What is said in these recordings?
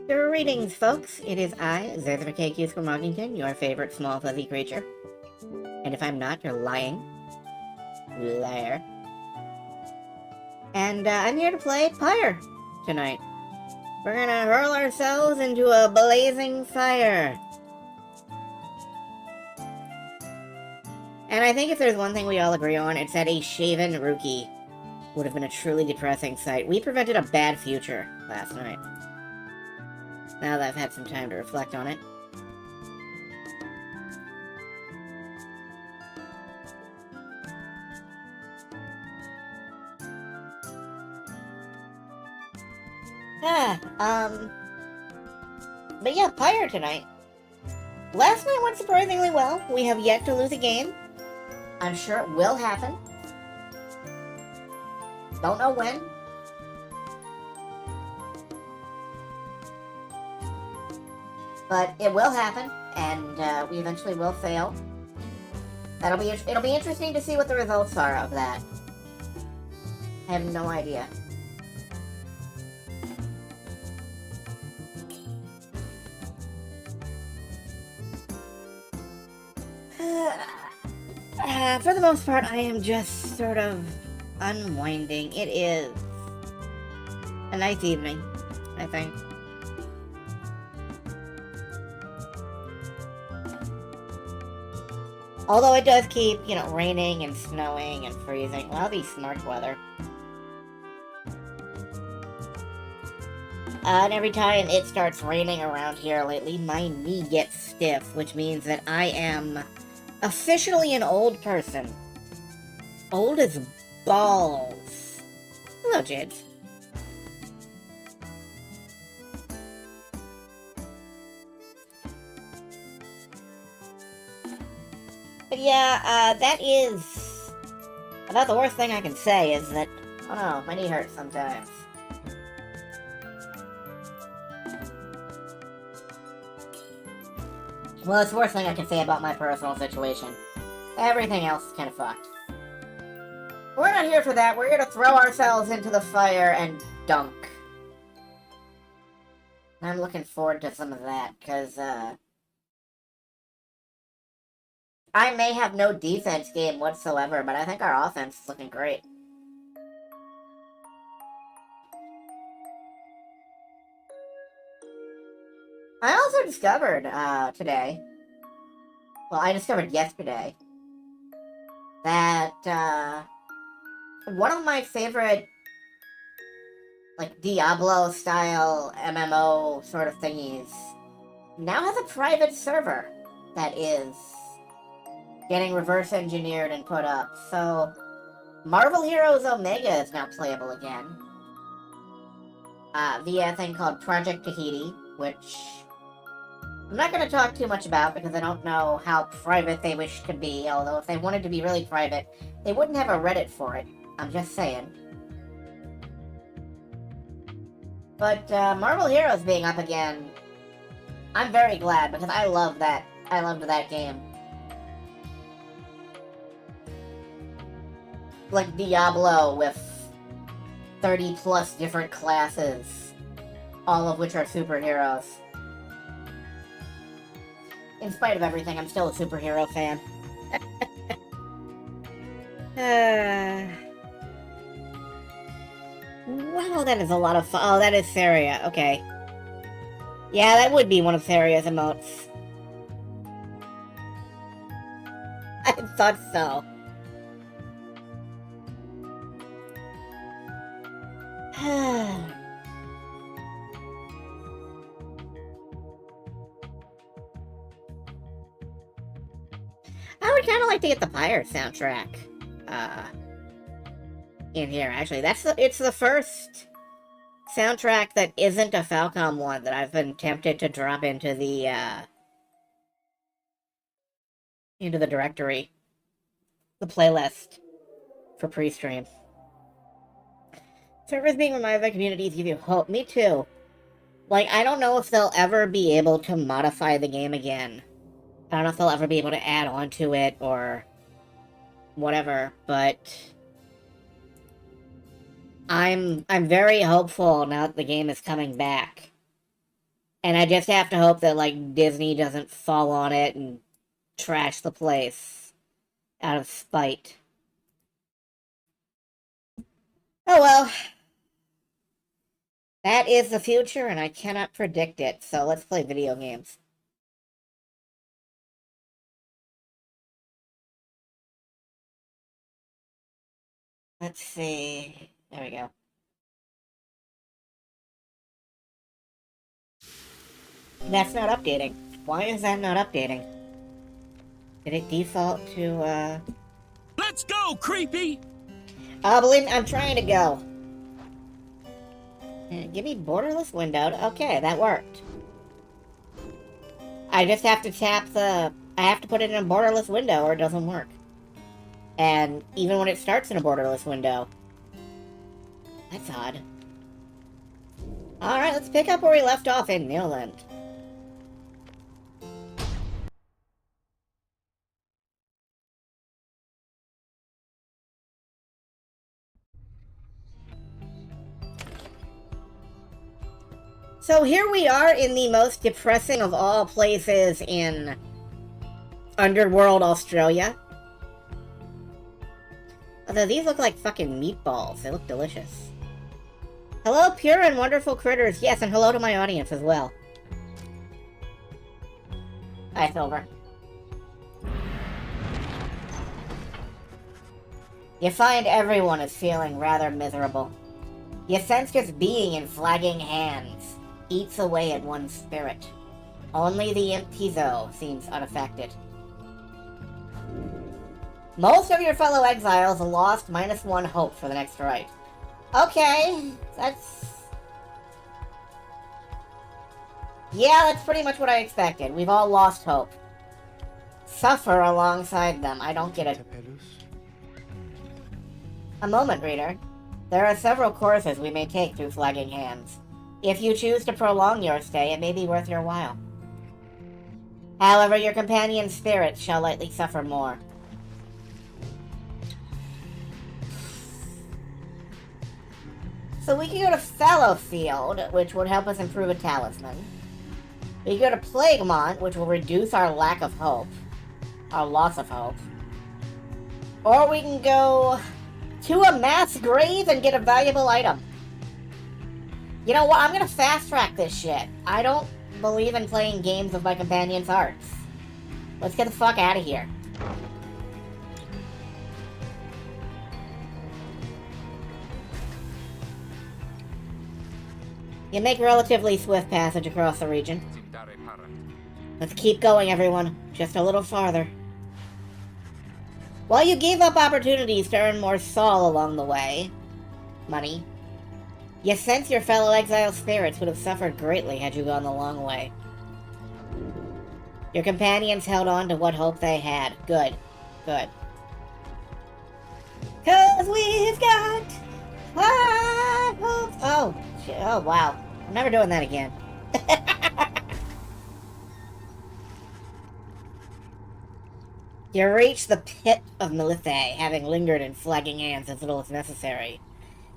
Greetings, folks. It is I, Zezrikq Squamogington, your favorite small fuzzy creature. And if I'm not, you're lying. Liar. And I'm here to play Pyre tonight. We're gonna hurl ourselves into a blazing fire. And I think if there's one thing we all agree on, it's that a shaven Rookie would have been a truly depressing sight. We prevented a bad future last night. Now that I've had some time to reflect on it. But yeah, Pyre tonight. Last night went surprisingly well. We have yet to lose a game. I'm sure it will happen. Don't know when. But it will happen, and we eventually will fail. It'll be interesting to see what the results are of that. I have no idea. For the most part, I am just sort of unwinding. It is a nice evening, I think. Although it does keep, raining and snowing and freezing. Well, that'll be smart weather. And every time it starts raining around here lately, my knee gets stiff, which means that I am officially an old person. Old as balls. Hello, Jids. But yeah, that is about the worst thing I can say is that, oh no, my knee hurts sometimes. Well, it's the worst thing I can say about my personal situation. Everything else is kind of fucked. We're not here for that. We're here to throw ourselves into the fire and dunk. I'm looking forward to some of that, because, I may have no defense game whatsoever, but I think our offense is looking great. I also discovered, today, well, I discovered yesterday, that, one of my favorite, like, Diablo-style MMO sort of thingies now has a private server that is getting reverse engineered and put up. So, Marvel Heroes Omega is now playable again. Via a thing called Project Tahiti, which I'm not going to talk too much about because I don't know how private they wish to be, although if they wanted to be really private, they wouldn't have a Reddit for it. I'm just saying. But Marvel Heroes being up again, I'm very glad because I love that. I loved that game. Like Diablo with 30 plus different classes, all of which are superheroes. In spite of everything, I'm still a superhero fan. Wow, that is a lot of fun. Oh, that is Saria. Okay. Yeah, that would be one of Saria's emotes. I thought so. I would kind of like to get the Pyre soundtrack in here. Actually, it's the first soundtrack that isn't a Falcom one that I've been tempted to drop into the directory, the playlist for pre-stream. Servers being revived by communities give you hope. Me too. Like, I don't know if they'll ever be able to modify the game again. I don't know if they'll ever be able to add on to it or whatever, but I'm very hopeful now that the game is coming back. And I just have to hope that, like, Disney doesn't fall on it and trash the place out of spite. Oh well. That is the future, and I cannot predict it, so let's play video games. Let's see. There we go. That's not updating. Why is that not updating? Did it default to, Let's go, creepy! believe me, I'm trying to go. Give me borderless windowed. Okay, that worked. I just have to tap the... I have to put it in a borderless window or it doesn't work. And even when it starts in a borderless window. That's odd. Alright, let's pick up where we left off in Newland. So here we are in the most depressing of all places in Underworld, Australia. Although these look like fucking meatballs. They look delicious. Hello, pure and wonderful critters. Yes, and hello to my audience as well. Hi, Silver. You find everyone is feeling rather miserable. You sense just being in flagging hands eats away at one's spirit. Only the Impizo seems unaffected. Most of your fellow exiles lost -1 hope for the next rite. Okay, that's... Yeah, that's pretty much what I expected. We've all lost hope. Suffer alongside them. I don't get it. A moment, reader. There are several courses we may take through Flagging Hands. If you choose to prolong your stay, it may be worth your while. However, your companion's spirit shall likely suffer more. So we can go to Fallowfield, which would help us improve a talisman. We can go to Plaguemont, which will reduce our lack of hope. Our loss of hope. Or we can go to a mass grave and get a valuable item. You know what? I'm gonna fast track this shit. I don't believe in playing games with my companion's hearts. Let's get the fuck out of here. You make relatively swift passage across the region. Let's keep going, everyone. Just a little farther. While you gave up opportunities to earn more sol along the way, money, you sense your fellow exile spirits would have suffered greatly had you gone the long way. Your companions held on to what hope they had. Good. Good. 'Cause we've got high hopes. Oh, shit. Oh, wow. I'm never doing that again. You reach the pit of Melithae, having lingered in Flagging Hands as little as necessary.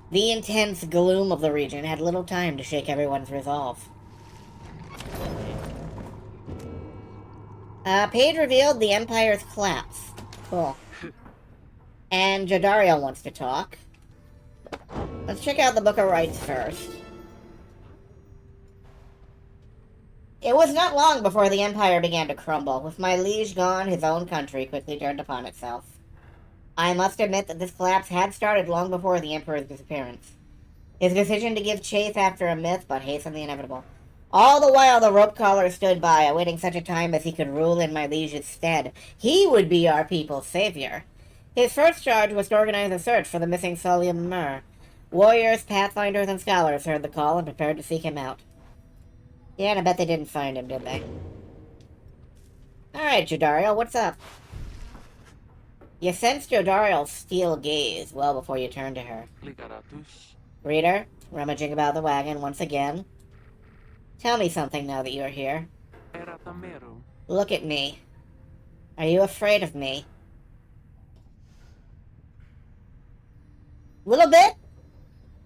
The intense gloom of the region had little time to shake everyone's resolve. Page revealed the Empire's collapse. Cool. And Jodariel wants to talk. Let's check out the Book of Rites first. It was not long before the Empire began to crumble. With my liege gone, his own country quickly turned upon itself. I must admit that this collapse had started long before the Emperor's disappearance. His decision to give chase after a myth but hastened the inevitable. All the while the rope collar stood by, awaiting such a time as he could rule in my liege's stead. He would be our people's savior. His first charge was to organize a search for the missing Solium Mur. Warriors, pathfinders, and scholars heard the call and prepared to seek him out. Yeah, and I bet they didn't find him, did they? Alright, Jodariel, what's up? You sensed Jodariel's steel gaze well before you turned to her. Reader, rummaging about the wagon once again. Tell me something now that you are here. Look at me. Are you afraid of me? Little bit?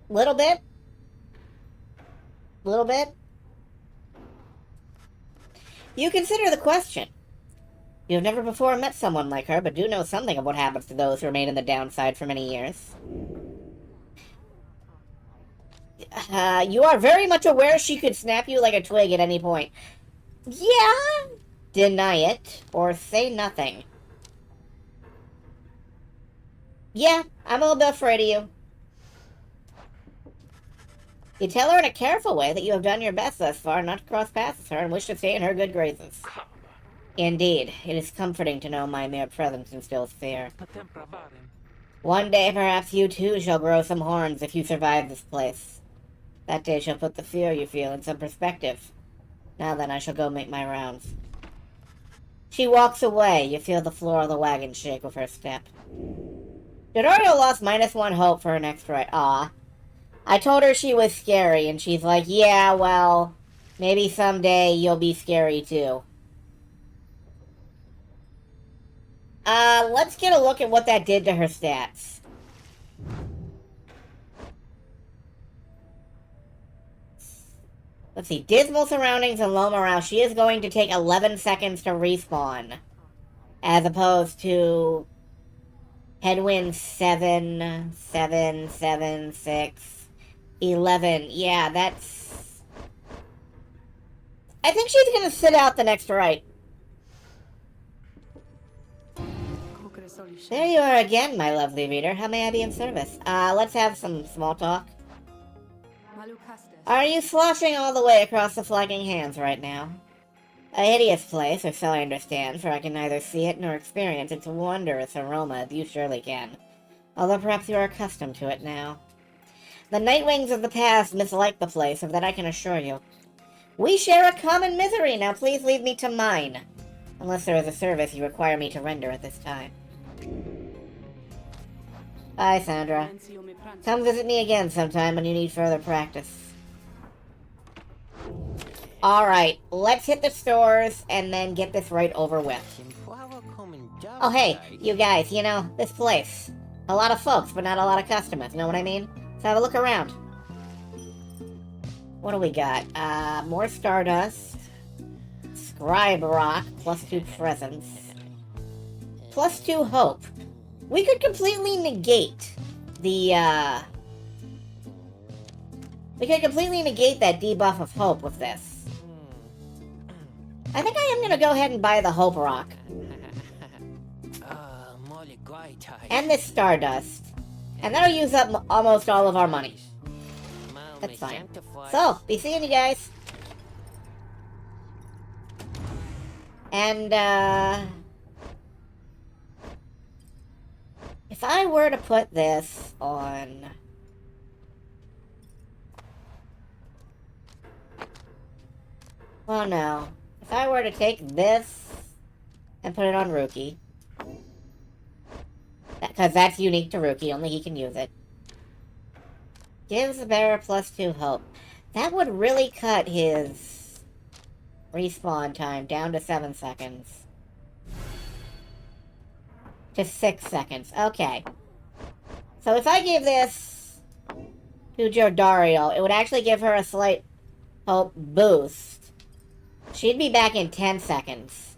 Little bit. Little bit. You consider the question. You have never before met someone like her, but do know something of what happens to those who remain in the downside for many years. You are very much aware she could snap you like a twig at any point. Yeah? Deny it, or say nothing. Yeah, I'm a little bit afraid of you. You tell her in a careful way that you have done your best thus far not to cross paths with her and wish to stay in her good graces. Indeed, it is comforting to know my mere presence instills fear. One day, perhaps you too shall grow some horns if you survive this place. That day shall put the fear you feel in some perspective. Now then, I shall go make my rounds. She walks away. You feel the floor of the wagon shake with her step. Dodario lost -1 hope for her next ride. Aw. I told her she was scary, and she's like, yeah, well, maybe someday you'll be scary too. Let's get a look at what that did to her stats. Let's see, dismal surroundings and low morale. She is going to take 11 seconds to respawn. As opposed to headwind 7, 7, 7, 6, 11. Yeah, that's... I think she's gonna sit out the next right. There you are again, my lovely reader. How may I be in service? Let's have some small talk. Are you sloshing all the way across the flagging hands right now? A hideous place, or so I understand, for I can neither see it nor experience its wondrous aroma as you surely can. Although perhaps you are accustomed to it now. The Nightwings of the past mislike the place, of that I can assure you. We share a common misery, now please leave me to mine. Unless there is a service you require me to render at this time. Hi, Sandra. Come visit me again sometime when you need further practice. Alright, let's hit the stores and then get this right over with. Oh hey, you guys, you know, this place. A lot of folks, but not a lot of customers, know what I mean? So have a look around. What do we got? More Stardust. Scribe Rock, +2 Presence. +2 Hope. We could completely negate the, we could completely negate that debuff of Hope with this. I think I am gonna go ahead and buy the Hope Rock. And this Stardust. And that'll use up almost all of our money. That's fine. So, be seeing you guys. And, if I were to put this on... Oh no. If I were to take this and put it on Rookie, because that's unique to Rookie, only he can use it. Gives the bearer +2 hope. That would really cut his respawn time down to 7 seconds. To 6 seconds. Okay. So if I give this to Jordario, it would actually give her a slight hope boost. She'd be back in 10 seconds.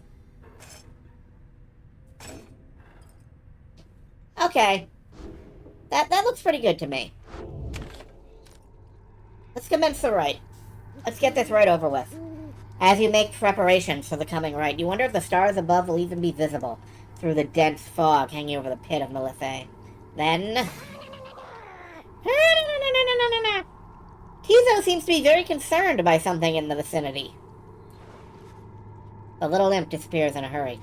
Okay. That looks pretty good to me. Let's commence the rite. Let's get this right over with. As you make preparations for the coming rite, you wonder if the stars above will even be visible through the dense fog hanging over the pit of Melithae. Then... Tizo seems to be very concerned by something in the vicinity. The little imp disappears in a hurry.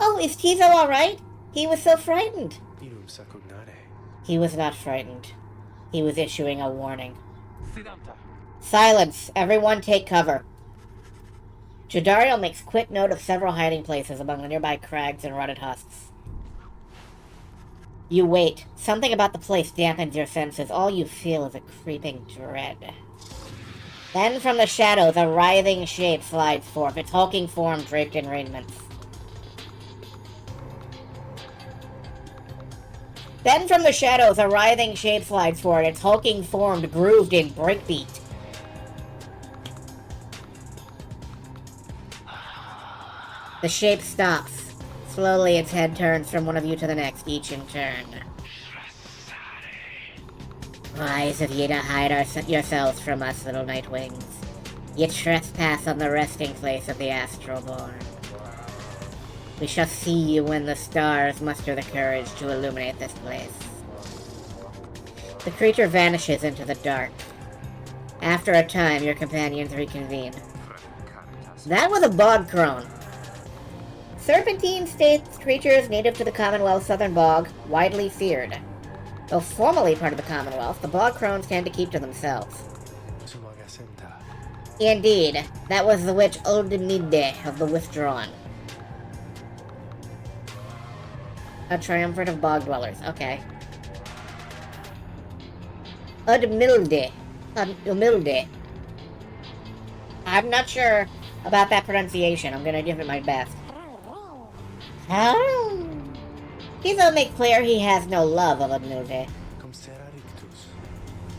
Oh, is Tizo alright? He was so frightened. He was not frightened. He was issuing a warning. Silence! Everyone take cover. Jordario makes quick note of several hiding places among the nearby crags and rotted husks. You wait. Something about the place dampens your senses. All you feel is a creeping dread. Then from the shadows, a writhing shape slides forth, its hulking form draped in raiments. Then from the shadows, a writhing shape slides forward, its hulking form grooved in breakbeat. The shape stops. Slowly, its head turns from one of you to the next, each in turn. Wise of ye to hide yourselves from us, little Nightwings. Ye trespass on the resting place of the Astroborn. We shall see you when the stars muster the courage to illuminate this place. The creature vanishes into the dark. After a time, your companions reconvene. That was a bog crone. Serpentine states creatures native to the Commonwealth's southern bog, widely feared. Though formerly part of the Commonwealth, the bog crones tend to keep to themselves. Indeed, that was the witch Oldemide of the Withdrawn. A triumvirate of bog dwellers, okay. Udmilde. I'm not sure about that pronunciation. I'm gonna give it my best. He'll make clear he has no love of Udmilde.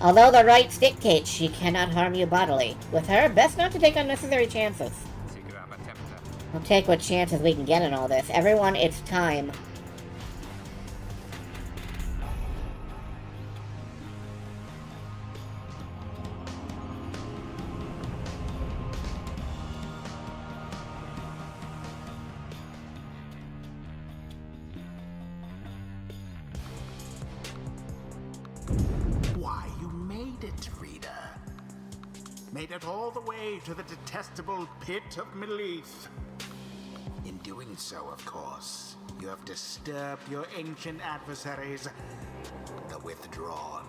Although the rites dictate she cannot harm you bodily. With her, best not to take unnecessary chances. We'll take what chances we can get in all this. Everyone, it's time. Why, you made it, reader. Made it all the way to the detestable pit of Mileith. In doing so, of course, you have disturbed your ancient adversaries, the Withdrawn.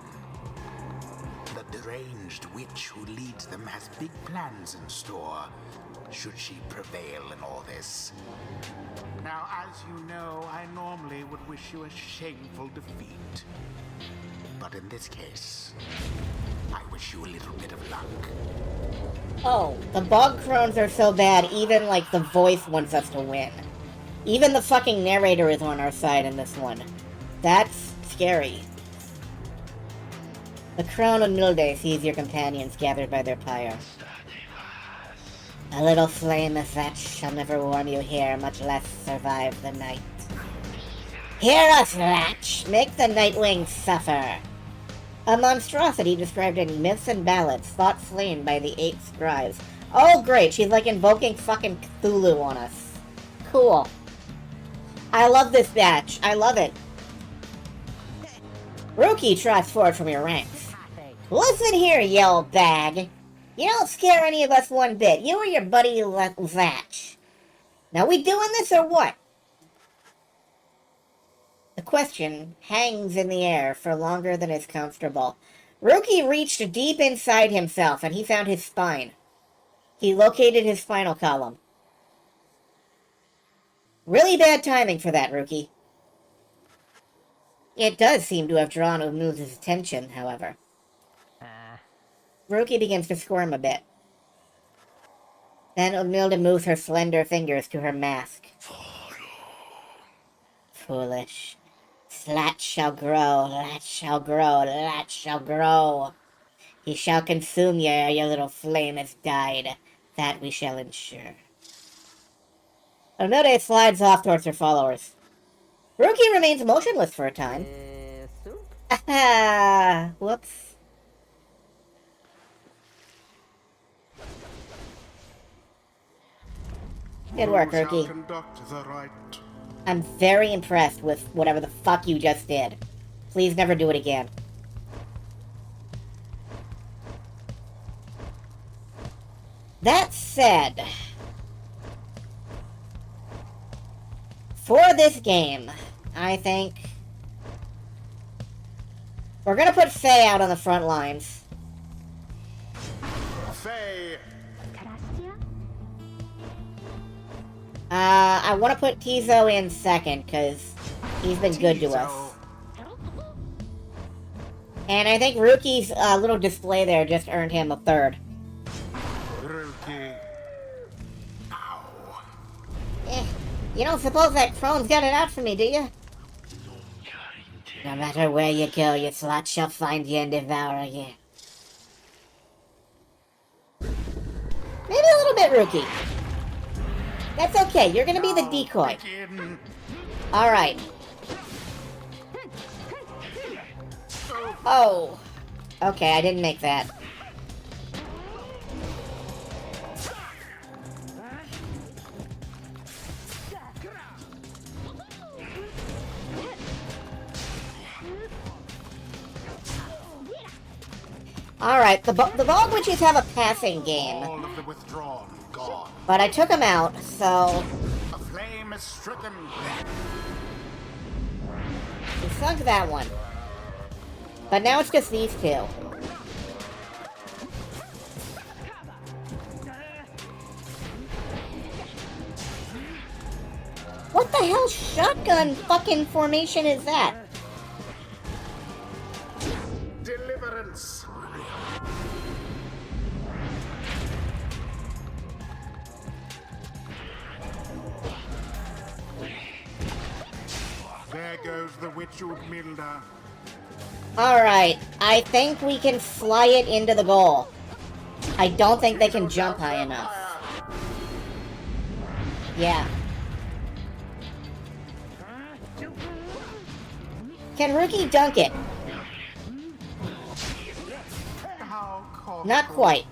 The deranged witch who leads them has big plans in store, should she prevail in all this. Now, as you know, I normally would wish you a shameful defeat. But in this case, I wish you a little bit of luck. Oh, the bog crones are so bad, even, like, the voice wants us to win. Even the fucking narrator is on our side in this one. That's scary. The crown of Milde sees your companions gathered by their pyre. A little flame as that shall never warm you here, much less survive the night. Hear us, Latch! Make the Nightwing suffer! A monstrosity described in myths and ballads, thought slain by the 8 scribes. Oh great, she's like invoking fucking Cthulhu on us. Cool. I love this batch. I love it. Rookie trots forward from your ranks. Listen here, yell bag. You don't scare any of us one bit. You or your buddy Latch. Now we doing this or what? The question hangs in the air for longer than is comfortable. Rookie reached deep inside himself, and he found his spine. He located his spinal column. Really bad timing for that, Rookie. It does seem to have drawn Umil's attention, however. Rookie begins to squirm a bit. Then Umilda moves her slender fingers to her mask. Foolish. Slat shall grow, lat shall grow, lat shall grow. He shall consume you ere your little flame has died. That we shall ensure. Umilda slides off towards her followers. Rookie remains motionless for a time. Ah, whoops. Good work, Rookie. I'm very impressed with whatever the fuck you just did. Please never do it again. That said, for this game, I think we're gonna put Faye out on the front lines. Faye! I want to put Tizo in second, because he's been good to us. And I think Rookie's little display there just earned him a third. Rookie. Ow. You don't suppose that crone's got it out for me, do you? No matter where you go, your slot shall find you and devour you. Maybe a little bit rookie. That's okay, you're gonna be the decoy. Alright. Oh. Okay, I didn't make that. Alright, the Bog Witches have a passing game. All of the withdrawn gone. But I took them out, so... A flame is stricken. we sunk that one. But now it's just these two. What the hell shotgun fucking formation is that? Deliverance. There goes the Witchwood Milder. Alright, I think we can fly it into the goal. I don't think they can jump high enough. Yeah. Can Rookie dunk it? Not quite.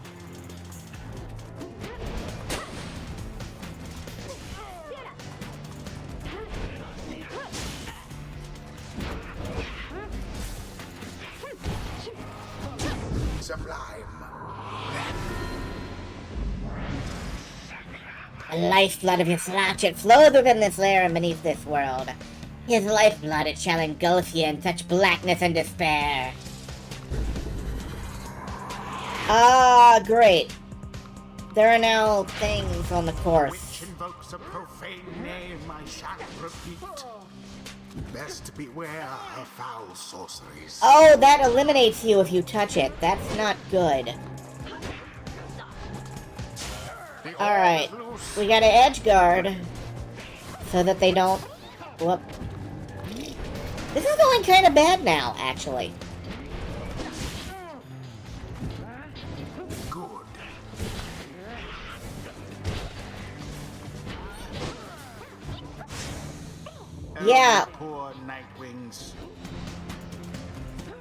Sublime. The lifeblood of his ratchet flows within this lair and beneath this world. His lifeblood, it shall engulf you in such blackness and despair. Ah, great. There are now things on the course. Which invokes a profane name I shan't repeat. Best beware of foul sorceries. Oh, that eliminates you if you touch it. That's not good. Alright. We gotta edge guard. So that they don't... Whoop. This is going kind of bad now, actually. Good. Yeah. Poor Nightwings.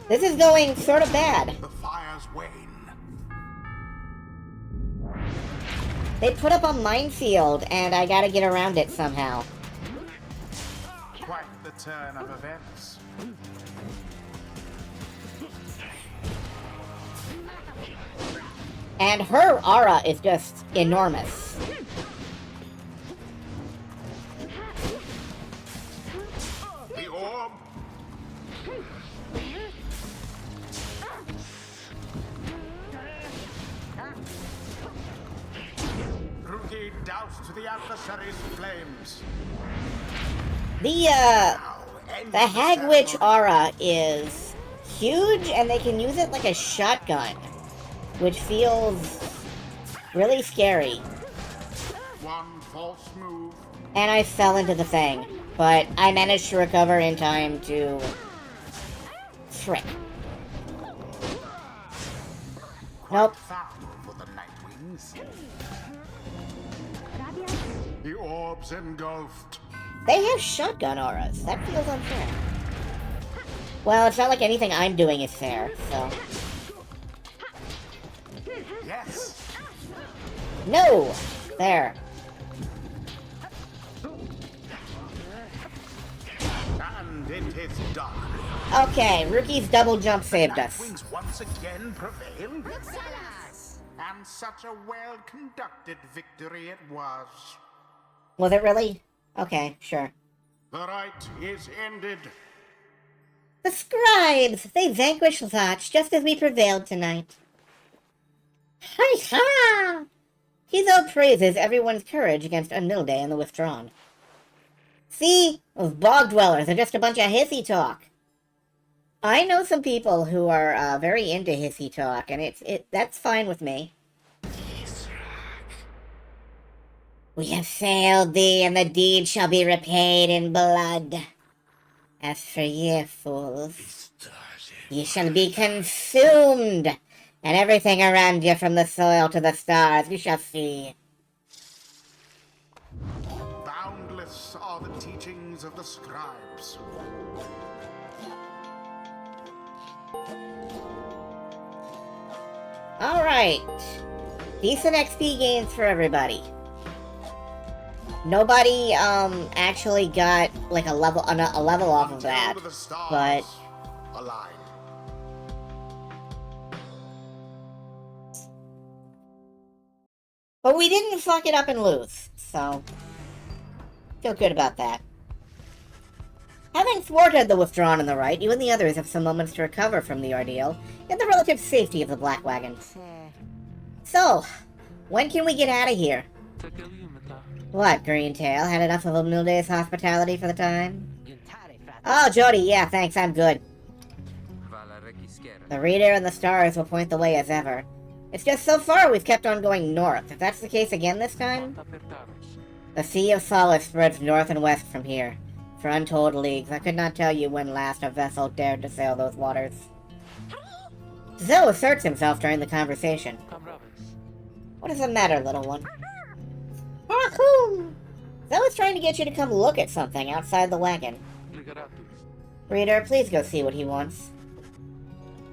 This is going sort of bad. The fires wane. They put up a minefield, and I gotta get around it somehow. Quite the turn of events. And her aura is just enormous. The orb. Rookie doused the adversary's flames. The Hag Witch aura is huge, and they can use it like a shotgun, which feels really scary. One false move. And I fell into the thing, but I managed to recover in time to... Frick. Nope. Foul for the Nightwings. The orb's engulfed. They have shotgun auras. That feels unfair. Well, it's not like anything I'm doing is fair, so... Yes. No! There. And it is done. Okay, Rookie's double jump saved us. Nightwings once again prevail. And such a well-conducted victory it was. Was it really? Okay, sure. The rite is ended. The scribes! They vanquished Zach just as we prevailed tonight. Ha-ha! Kizo praises everyone's courage against Unmilde and the Withdrawn. See? Those bog dwellers are just a bunch of hissy talk. I know some people who are very into hissy talk, and that's fine with me. We have failed thee, and the deed shall be repaid in blood. As for ye, fools, ye shall be consumed, and everything around you from the soil to the stars you shall see. Boundless are the teachings of the scribes. Alright. Decent XP gains for everybody. Nobody, actually got, like, a level off of that. Until the stars But align. But we didn't fuck it up and lose, so feel good about that. Having thwarted the withdrawn on the right, you and the others have some moments to recover from the ordeal in the relative safety of the Black Wagon. So, when can we get out of here? What, Greentail? Had enough of Umilday's hospitality for the time? Oh, Jody, yeah, thanks, I'm good. The reader and the stars will point the way as ever. It's just so far we've kept on going north. If that's the case again this time... The Sea of Solace spreads north and west from here. For untold leagues, I could not tell you when last a vessel dared to sail those waters. Zoe asserts himself during the conversation. What is the matter, little one? Zoe is trying to get you to come look at something outside the wagon. Reader, please go see what he wants.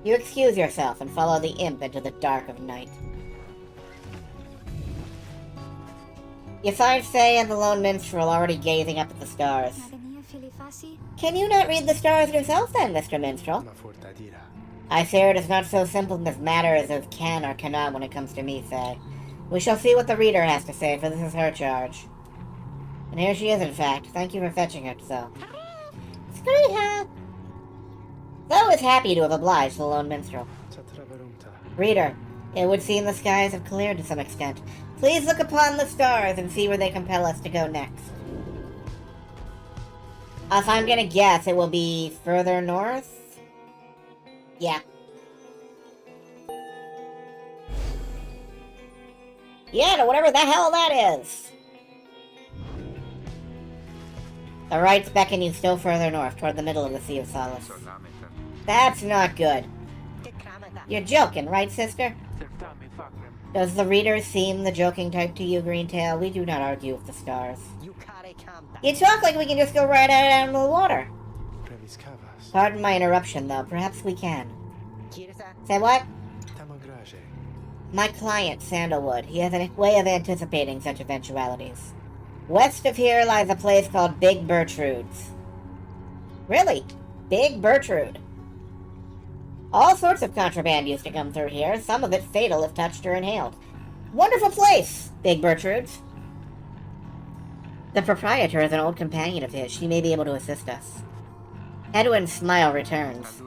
You excuse yourself and follow the imp into the dark of night. You find Faye and the lone minstrel already gazing up at the stars. Can you not read the stars yourself then, Mr. Minstrel? I fear it is not so simple as matters of can or cannot when it comes to me, Faye. We shall see what the reader has to say, for this is her charge. And here she is, in fact. Thank you for fetching her, Zoe. Sweetheart! Zoe is happy to have obliged the lone minstrel. Reader, it would seem the skies have cleared to some extent. Please look upon the stars and see where they compel us to go next. If I'm gonna guess, it will be further north? Yeah. Yeah, to whatever the hell that is! The right's beckon you still further north, toward the middle of the Sea of Solace. That's not good. You're joking, right, sister? Does the reader seem the joking type to you, Greentail? We do not argue with the stars. You talk like we can just go right out into the water. Pardon my interruption, though. Perhaps we can. Say what? My client, Sandalwood. He has a way of anticipating such eventualities. West of here lies a place called Big Bertrude's. Really? Big Bertrude. All sorts of contraband used to come through here, some of it fatal if touched or inhaled. Wonderful place, Big Bertrude's. The proprietor is an old companion of his. She may be able to assist us. Edwin's smile returns.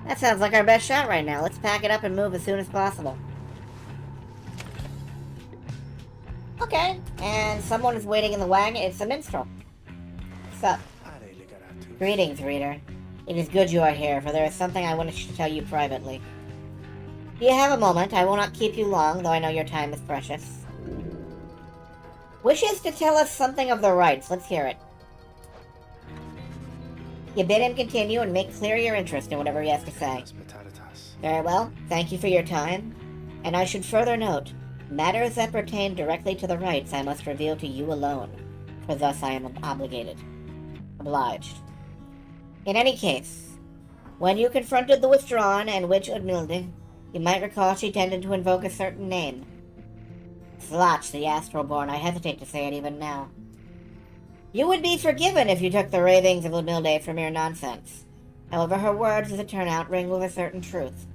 That sounds like our best shot right now. Let's pack it up and move as soon as possible. Okay, and someone is waiting in the wagon. It's the minstrel. What's up? Greetings, reader. It is good you are here, for there is something I wanted to tell you privately. Do you have a moment? I will not keep you long, though I know your time is precious. Wishes to tell us something of the rites. Let's hear it. You bid him continue and make clear your interest in whatever he has to say. Very well. Thank you for your time. And I should further note, matters that pertain directly to the rites I must reveal to you alone, for thus I am obligated. Obliged. In any case, when you confronted the withdrawn and witch Udmilde, you might recall she tended to invoke a certain name. Slotch, the Astral-born, I hesitate to say it even now. You would be forgiven if you took the ravings of Udmilde for mere nonsense. However, her words, as it turned out, ring with a certain truth.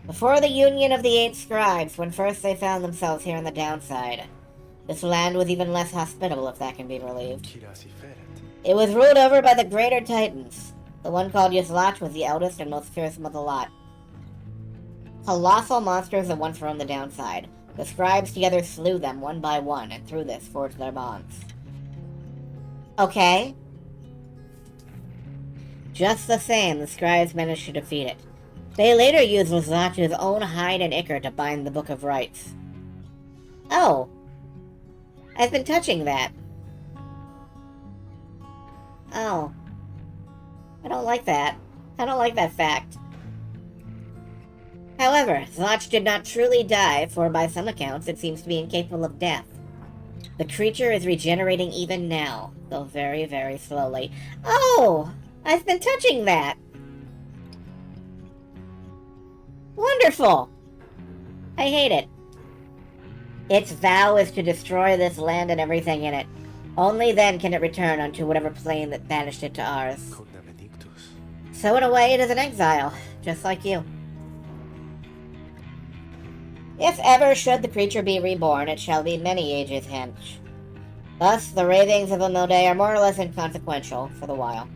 Before the union of the 8 scribes, when first they found themselves here on the downside, this land was even less hospitable, if that can be believed. It was ruled over by the greater titans. The one called Yslach was the eldest and most fearsome of the lot. Colossal monsters that once roamed the downside. The scribes together slew them one by one, and through this forged their bonds. Okay. Just the same, the scribes managed to defeat it. They later used Yslach's own hide and ichor to bind the Book of Rites. Oh. I've been touching that. Oh. I don't like that. I don't like that fact. However, Zlotch did not truly die, for by some accounts it seems to be incapable of death. The creature is regenerating even now, though very, very slowly. Oh! I've been touching that! Wonderful! I hate it. Its vow is to destroy this land and everything in it. Only then can it return unto whatever plane that banished it to ours. So in a way it is an exile, just like you. If ever should the creature be reborn, it shall be many ages hence. Thus, the ravings of Amode are more or less inconsequential, for the while.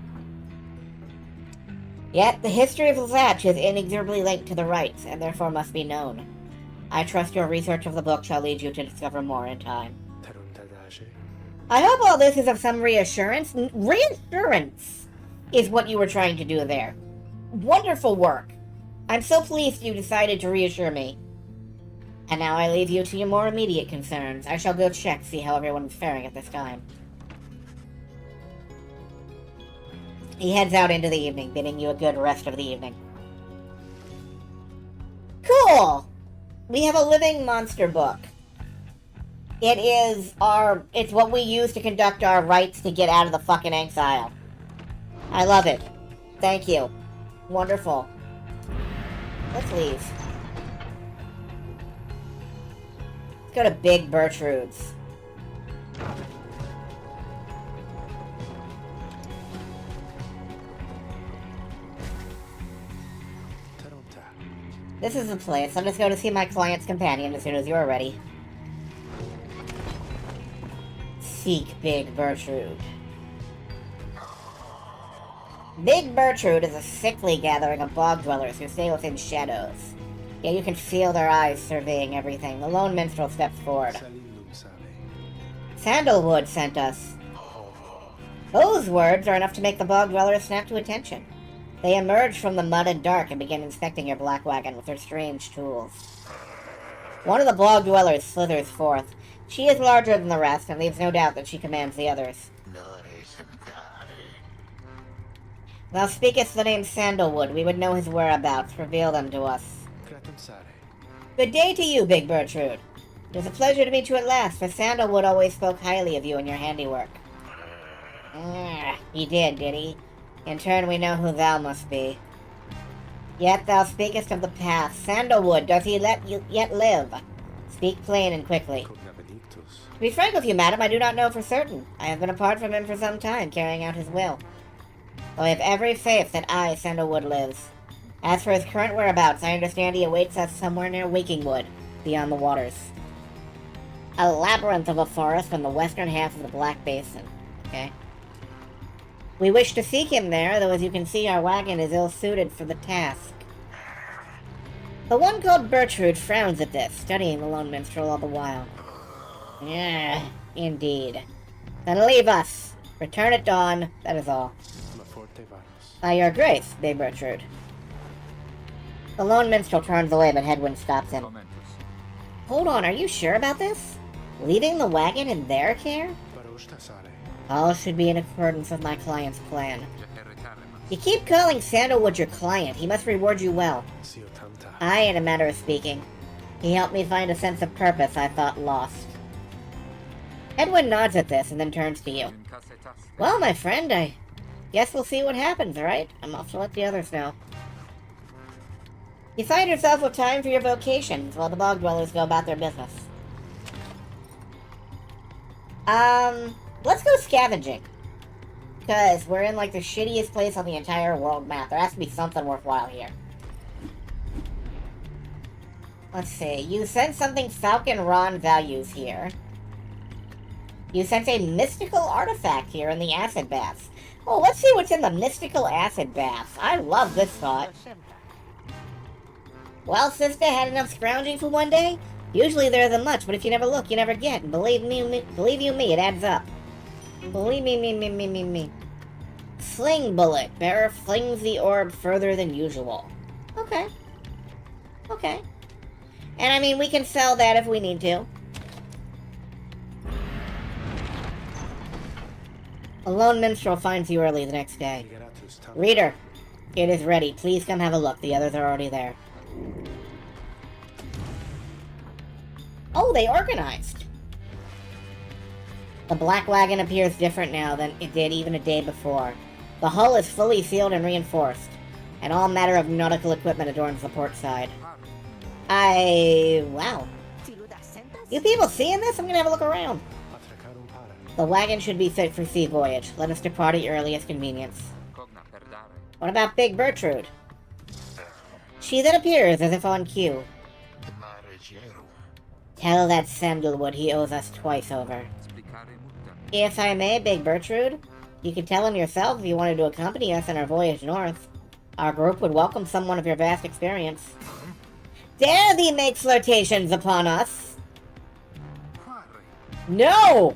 Yet, the history of Zlotch is inexorably linked to the rites, and therefore must be known. I trust your research of the book shall lead you to discover more in time. I hope all this is of some reassurance. Reassurance is what you were trying to do there. Wonderful work. I'm so pleased you decided to reassure me. And now I leave you to your more immediate concerns. I shall go check, see how everyone is faring at this time. He heads out into the evening, bidding you a good rest of the evening. Cool! We have a living monster book. It's what we use to conduct our rites to get out of the fucking exile. I love it. Thank you. Wonderful. Let's leave. Let's go to Big Bertrude's. This is the place. I'm just going to see my client's companion as soon as you're ready. Seek Big Bertrude. Big Bertrude is a sickly gathering of bog dwellers who stay within shadows. Yet you can feel their eyes surveying everything. The lone minstrel steps forward. Sandalwood sent us. Those words are enough to make the bog dwellers snap to attention. They emerge from the mud and dark and begin inspecting your black wagon with their strange tools. One of the bog dwellers slithers forth. She is larger than the rest and leaves no doubt that she commands the others. Thou speakest the name Sandalwood. We would know his whereabouts. Reveal them to us. Good day to you, Big Bertrude. It is a pleasure to meet you at last, for Sandalwood always spoke highly of you and your handiwork. He did he? In turn, we know who thou must be. Yet thou speakest of the past. Sandalwood, does he yet live? Speak plain and quickly. To be frank with you, madam, I do not know for certain. I have been apart from him for some time, carrying out his will. Though I have every faith that I, Sandalwood, lives. As for his current whereabouts, I understand he awaits us somewhere near Wakingwood, beyond the waters. A labyrinth of a forest in the western half of the Black Basin. Okay. We wish to seek him there, though as you can see our wagon is ill-suited for the task. The one called Bertrude frowns at this, studying the lone minstrel all the while. Yeah, indeed. Then leave us. Return at dawn, that is all. By your grace, Big Bertrude. The lone minstrel turns away, but Hedwyn stops him. Hold on, are you sure about this? Leaving the wagon in their care? All should be in accordance with my client's plan. You keep calling Sandalwood your client. He must reward you well. I, in a matter of speaking. He helped me find a sense of purpose I thought lost. Edwin nods at this and then turns to you. Well, my friend, I guess we'll see what happens, alright? I'm off to let the others know. You find yourself with time for your vocations while the bog dwellers go about their business. Let's go scavenging. Because we're in, like, the shittiest place on the entire world map. There has to be something worthwhile here. Let's see. You sense something Falcon Ron values here. You sense a mystical artifact here in the acid baths. Oh, let's see what's in the mystical acid baths. I love this thought. Well, sister, had enough scrounging for one day? Usually there isn't much, but if you never look, you never get. And believe you me, it adds up. Believe me. Sling bullet. Bearer flings the orb further than usual. Okay. And I mean, we can sell that if we need to. A lone minstrel finds you early the next day. Reader, it is ready. Please come have a look. The others are already there. Oh, they organized. The black wagon appears different now than it did even a day before. The hull is fully sealed and reinforced, and all manner of nautical equipment adorns the port side. Wow. You people seeing this? I'm gonna have a look around. The wagon should be fit for sea voyage. Let us depart at your earliest convenience. What about Big Bertrude? She then appears as if on cue. Tell that sandalwood he owes us twice over. If I may, Big Bertrude, you can tell him yourself if you wanted to accompany us on our voyage north. Our group would welcome someone of your vast experience. Dare thee make flirtations upon us? No!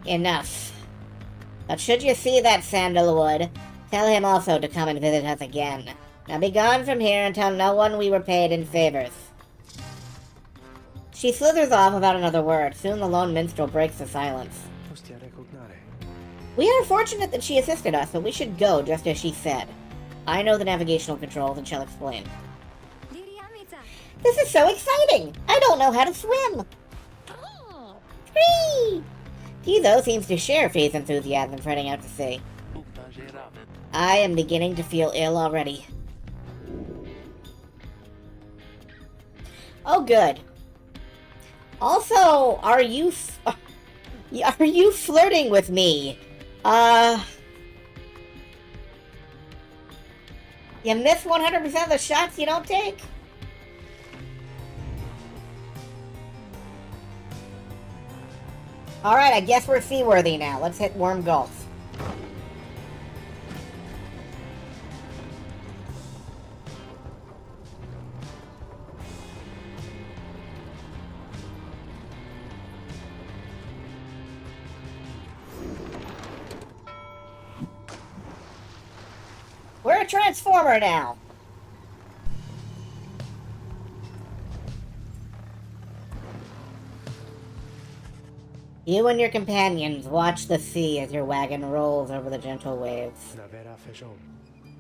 Enough. But should you see that sandalwood, tell him also to come and visit us again. Now be gone from here and tell no one we were paid in favors. She slithers off without another word. Soon the lone minstrel breaks the silence. We are fortunate that she assisted us, but we should go just as she said. I know the navigational controls and shall explain. This is so exciting! I don't know how to swim! Whee! Tizo seems to share Faye's enthusiasm for heading out to sea. I am beginning to feel ill already. Oh, good. Also, are you flirting with me? You miss 100% of the shots you don't take? Alright, I guess we're seaworthy now. Let's hit Worm Gulf. We're a transformer now! You and your companions watch the sea as your wagon rolls over the gentle waves.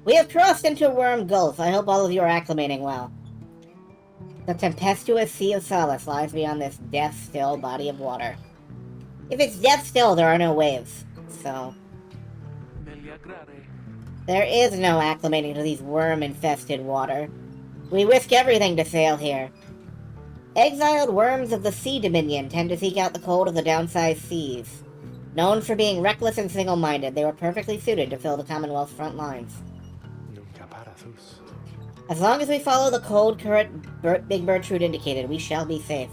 We have crossed into Worm Gulf. I hope all of you are acclimating well. The tempestuous Sea of Solace lies beyond this death-still body of water. If it's death-still, there are no waves, so... There is no acclimating to these worm-infested water. We risk everything to sail here. Exiled worms of the Sea Dominion tend to seek out the cold of the downsized seas. Known for being reckless and single-minded, they were perfectly suited to fill the Commonwealth's front lines. As long as we follow the cold current Big Bertrude indicated, we shall be safe.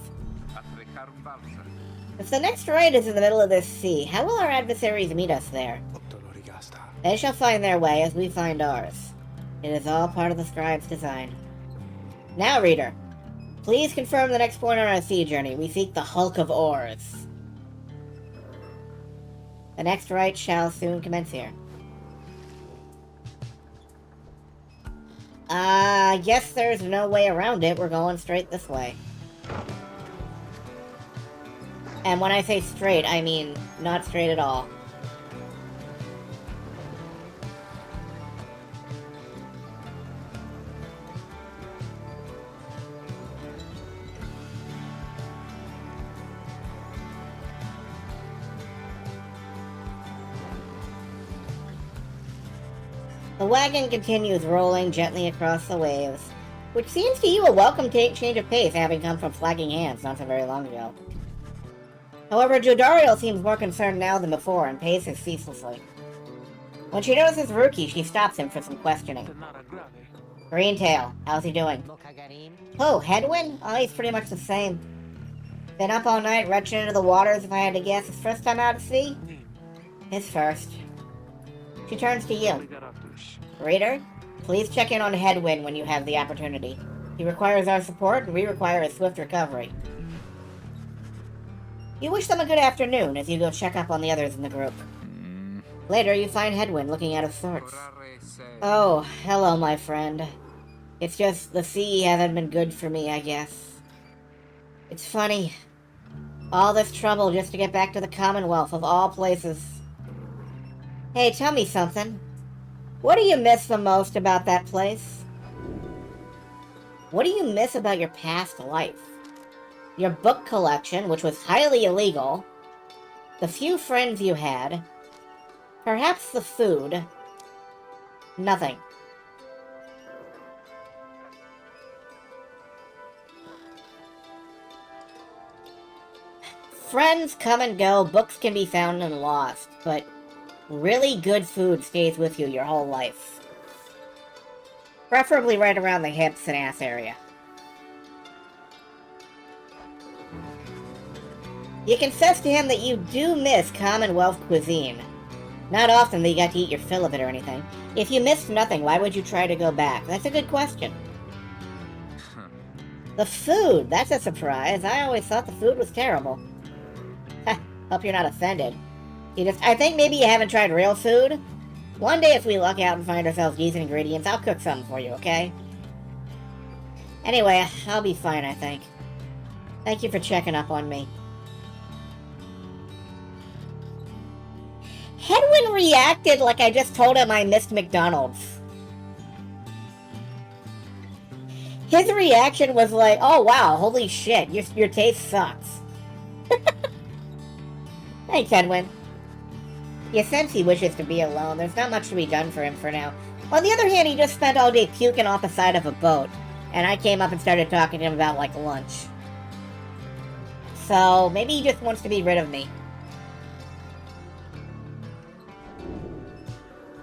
If the next ride is in the middle of this sea, how will our adversaries meet us there? They shall find their way as we find ours. It is all part of the scribe's design. Now, reader, please confirm the next point on our sea journey. We seek the Hulk of Oars. The next rite shall soon commence here. I guess there's no way around it. We're going straight this way. And when I say straight, I mean not straight at all. The wagon continues rolling gently across the waves, which seems to you a welcome change of pace, having come from flagging hands not so very long ago. However, Jodariel seems more concerned now than before and paces ceaselessly. When she notices Ruki, she stops him for some questioning. Greentail, how's he doing? Oh, Headwind? Oh, he's pretty much the same. Been up all night, retching into the waters, if I had to guess. His first time out at sea? His first. She turns to you. Reader, please check in on Headwind when you have the opportunity. He requires our support, and we require a swift recovery. You wish them a good afternoon as you go check up on the others in the group. Later, you find Headwind looking out of sorts. Oh, hello, my friend. It's just the sea hasn't been good for me, I guess. It's funny. All this trouble just to get back to the Commonwealth of all places. Hey, tell me something. What do you miss the most about that place? What do you miss about your past life? Your book collection, which was highly illegal. The few friends you had. Perhaps the food. Nothing. Friends come and go, books can be found and lost, but really good food stays with you your whole life. Preferably right around the hips and ass area. You confess to him that you do miss Commonwealth cuisine. Not often that you got to eat your fill of it or anything. If you missed nothing, why would you try to go back? That's a good question. The food, that's a surprise. I always thought the food was terrible. Hope you're not offended. I think maybe you haven't tried real food. One day if we luck out and find ourselves decent ingredients, I'll cook something for you, okay? Anyway, I'll be fine, I think. Thank you for checking up on me. Hedwin reacted like I just told him I missed McDonald's. His reaction was like, oh wow, holy shit, your taste sucks. Thanks, Edwin. You sense he wishes to be alone. There's not much to be done for him for now. On the other hand, he just spent all day puking off the side of a boat. And I came up and started talking to him about, like, lunch. So, maybe he just wants to be rid of me.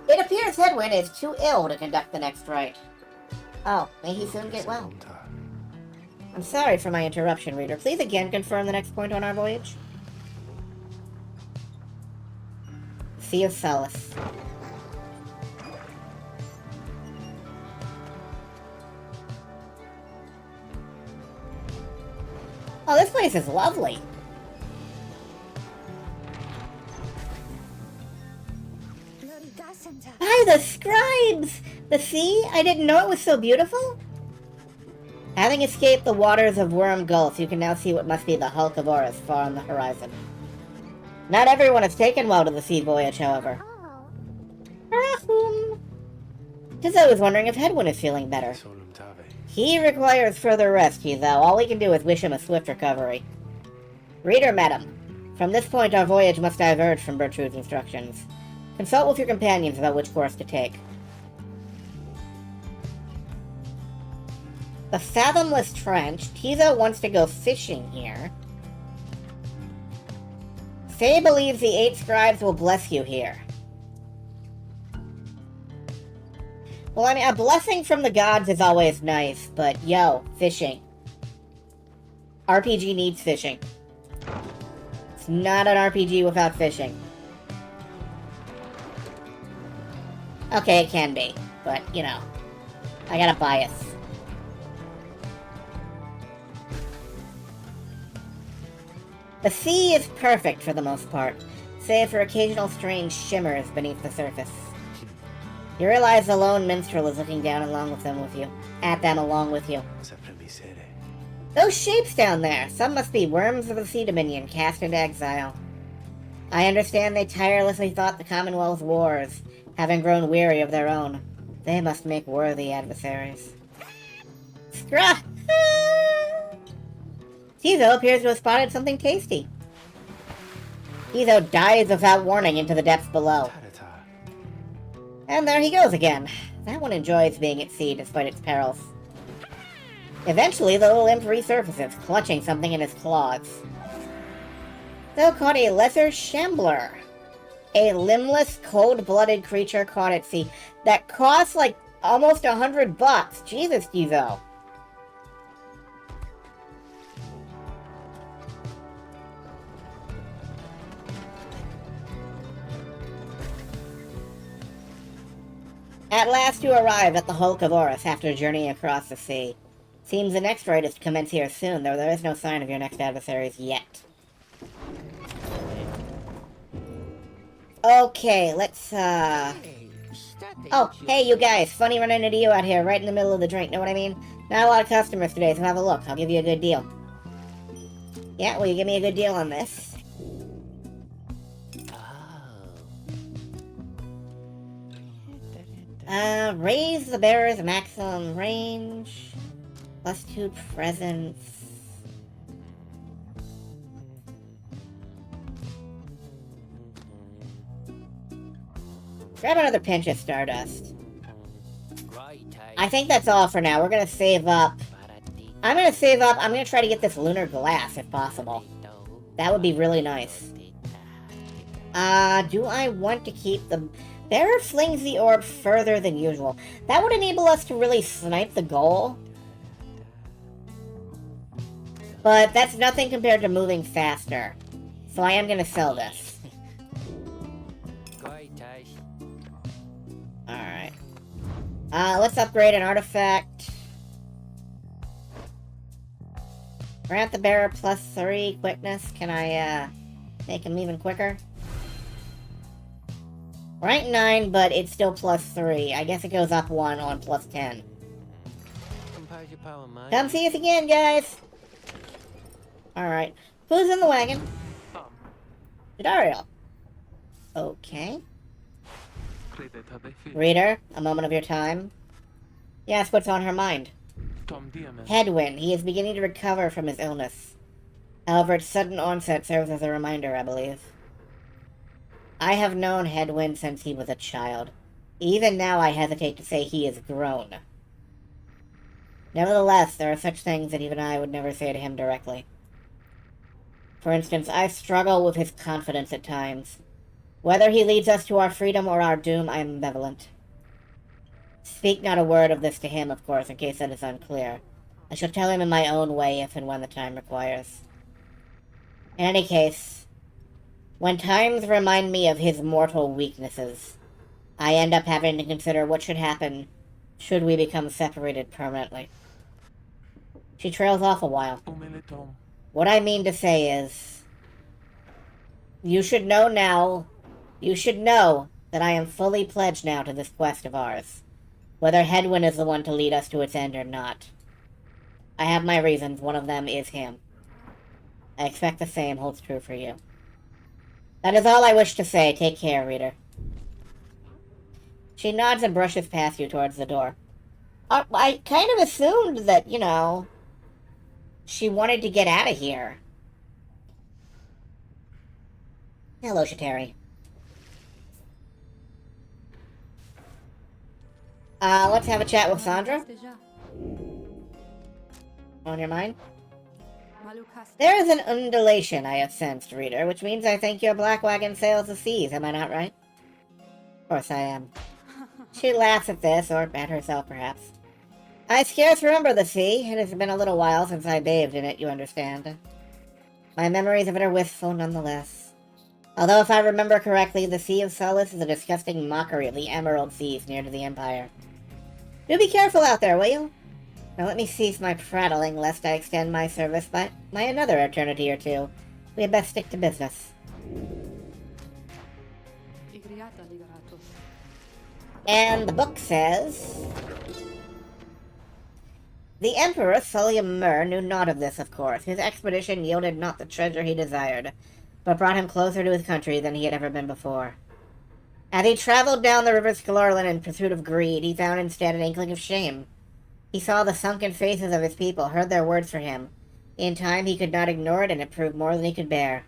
It appears Hedwin is too ill to conduct the next rite. Oh, may he soon get well. I'm sorry for my interruption, reader. Please again confirm the next point on our voyage. Sea of Solace. Oh, this place is lovely. By the scribes! The sea? I didn't know it was so beautiful. Having escaped the waters of Worm Gulf, you can now see what must be the hulk of Horus far on the horizon. Not everyone has taken well to the sea voyage, however. Tizo was wondering if Hedwin is feeling better. He requires further rest, Tizo. All we can do is wish him a swift recovery. Reader, madam. From this point, our voyage must diverge from Bertrude's instructions. Consult with your companions about which course to take. The Fathomless Trench. Tizo wants to go fishing here. Faye believes the 8 scribes will bless you here. Well, I mean, a blessing from the gods is always nice, but yo, fishing. RPG needs fishing. It's not an RPG without fishing. Okay, it can be, but, you know, I got a bias. The sea is perfect for the most part, save for occasional strange shimmers beneath the surface. You realize the lone minstrel is looking down at them along with you. Those shapes down there, some must be worms of the Sea Dominion cast into exile. I understand they tirelessly fought the Commonwealth wars, having grown weary of their own. They must make worthy adversaries. Scrah! Tizo appears to have spotted something tasty. Tizo dives without warning into the depths below. And there he goes again. That one enjoys being at sea despite its perils. Eventually, the little imp resurfaces, clutching something in his claws. Though caught a lesser shambler. A limbless, cold-blooded creature caught at sea that costs like almost $100. Jesus, Tizo. At last you arrive at the hulk of Horus after journeying across the sea. Seems the next rite is to commence here soon, though there is no sign of your next adversaries yet. Okay, let's, Oh, hey, you guys. Funny running into you out here right in the middle of the drink, know what I mean? Not a lot of customers today, so have a look. I'll give you a good deal. Yeah, will you give me a good deal on this? Raise the bearer's maximum range. +2 presence. Grab another pinch of Stardust. I think that's all for now. We're gonna save up. I'm gonna save up. I'm gonna try to get this lunar glass if possible. That would be really nice. Do I want to keep the... Bearer flings the orb further than usual. That would enable us to really snipe the goal. But that's nothing compared to moving faster. So I am gonna sell this. Alright. Let's upgrade an artifact. Grant the bearer +3 quickness. Can I, make him even quicker? Rank 9, but it's still +3. I guess it goes up 1 on +10. Come see us again, guys! Alright. Who's in the wagon? Jadariel. Okay. Reader, a moment of your time. Yes, what's on her mind? Headwind. He is beginning to recover from his illness. However, its sudden onset serves as a reminder, I believe. I have known Headwind since he was a child. Even now I hesitate to say he is grown. Nevertheless, there are such things that even I would never say to him directly. For instance, I struggle with his confidence at times. Whether he leads us to our freedom or our doom, I am ambivalent. Speak not a word of this to him, of course, in case that is unclear. I shall tell him in my own way if and when the time requires. In any case, when times remind me of his mortal weaknesses, I end up having to consider what should happen should we become separated permanently. She trails off a while. What I mean to say is, you should know that I am fully pledged now to this quest of ours, whether Headwind is the one to lead us to its end or not. I have my reasons. One of them is him. I expect the same holds true for you. That is all I wish to say. Take care, reader. She nods and brushes past you towards the door. I kind of assumed that, you know, she wanted to get out of here. Hello, Shateri. Let's have a chat with Sandra. On your mind? There is an undulation I have sensed, reader, which means I think your black wagon sails the seas, am I not right? Of course I am. She laughs at this, or at herself, perhaps. I scarce remember the sea. It has been a little while since I bathed in it, you understand. My memories of it are wistful, nonetheless. Although, if I remember correctly, the Sea of Solace is a disgusting mockery of the Emerald Seas near to the Empire. Do be careful out there, will you? Now let me cease my prattling, lest I extend my service by another eternity or two. We had best stick to business. And the book says... The Emperor Sulliam Mur knew naught of this, of course. His expedition yielded not the treasure he desired, but brought him closer to his country than he had ever been before. As he traveled down the river Skalorlin in pursuit of greed, he found instead an inkling of shame. He saw the sunken faces of his people, heard their words for him. In time, he could not ignore it, and it proved more than he could bear.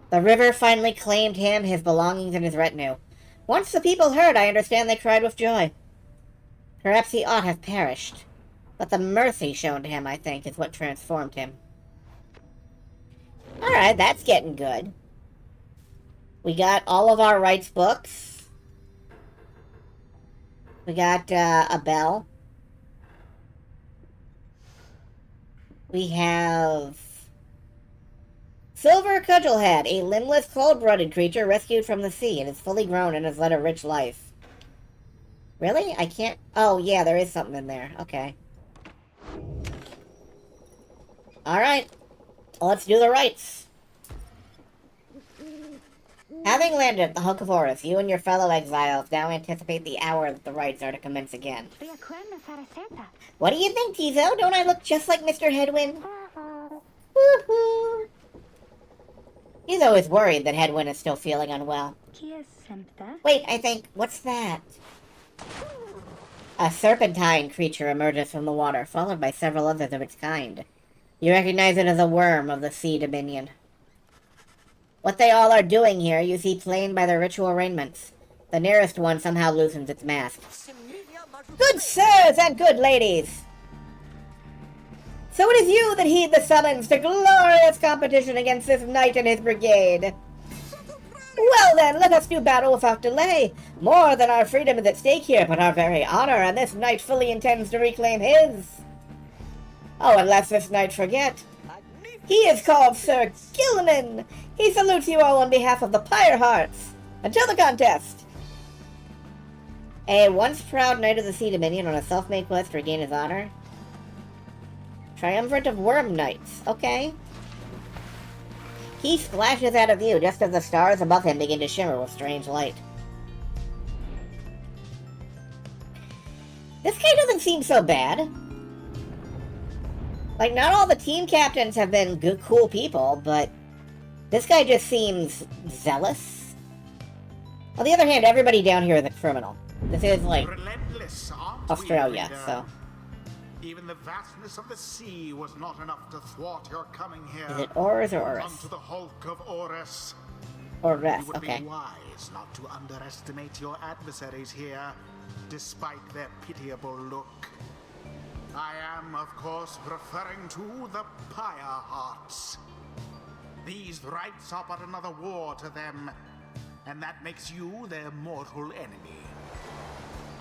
The river finally claimed him, his belongings, and his retinue. Once the people heard, I understand they cried with joy. Perhaps he ought have perished, but the mercy shown to him, I think, is what transformed him. Alright, that's getting good. We got all of our rights books. We got a bell. We have Silver Cudgelhead, a limbless, cold-blooded creature rescued from the sea. It is fully grown and has led a rich life. Really? I can't... Oh, yeah, there is something in there. Okay. Alright. Let's do the rites. Having landed at the Hulk of Horus, you and your fellow exiles now anticipate the hour that the rites are to commence again. What do you think, Tizo? Don't I look just like Mr. Headwind? Woohoo! Tizo is worried that Headwind is still feeling unwell. Wait, I think... What's that? A serpentine creature emerges from the water, followed by several others of its kind. You recognize it as a worm of the Sea Dominion. What they all are doing here, you see plain by their ritual raiments. The nearest one somehow loosens its mask. Good sirs and good ladies! So it is you that heed the summons to glorious competition against this knight and his brigade. Well then, let us do battle without delay. More than our freedom is at stake here, but our very honor, and this knight fully intends to reclaim his. Oh, unless this knight forget. He is called Sir Gilman. He salutes you all on behalf of the Pyre Harps. Until the contest. A once proud knight of the Sea Dominion on a self-made quest to regain his honor. Triumvirate of Worm Knights. Okay. He splashes out of view just as the stars above him begin to shimmer with strange light. This guy doesn't seem so bad. Like, not all the team captains have been good, cool people, but this guy just seems zealous. On the other hand, everybody down here is a criminal. This is, like, Australia, so... Even the vastness of the sea was not enough to thwart your coming here. Is it Oris or Oris? Onto the hulk of Oris. Oris, You would okay. be wise not to underestimate your adversaries here, despite their pitiable look. I am, of course, referring to the Pyre Hearts. These rites are but another war to them, and that makes you their mortal enemy.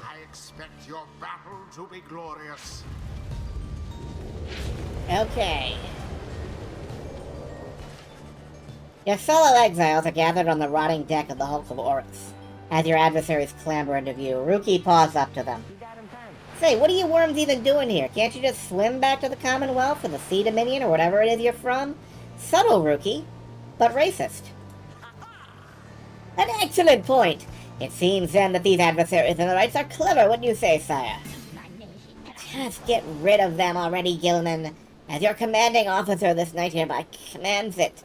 I expect your battle to be glorious. Okay. Your fellow exiles are gathered on the rotting deck of the hulk of Oryx. As your adversaries clamber into view, Rookie paws up to them. Say, what are you worms even doing here? Can't you just swim back to the Commonwealth or the Sea Dominion or whatever it is you're from? Subtle, Rookie, but racist. An excellent point. It seems then that these adversaries and the rights are clever, wouldn't you say, sire? Just get rid of them already, Gilman. As your commanding officer, this knight hereby commands it.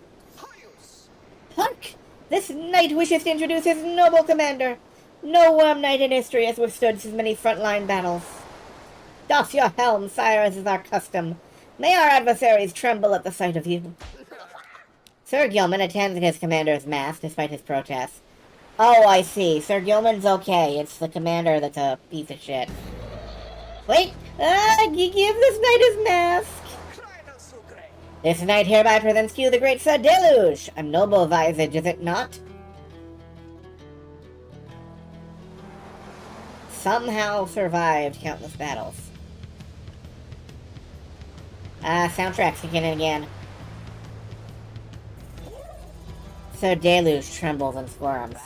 Hark! This knight wishes to introduce his noble commander. No worm knight in history has withstood so many frontline battles. Doff your helm, sire, as is our custom. May our adversaries tremble at the sight of you. Sir Gilman attends at his commander's mass, despite his protests. Oh, I see. Sir Gilman's okay. It's the commander that's a piece of shit. Wait! Give this knight his mask! This knight hereby presents to you the great Sir Deluge! A noble visage, is it not? Somehow survived countless battles. Soundtrack's kicking in again. Sir Deluge trembles and squirms.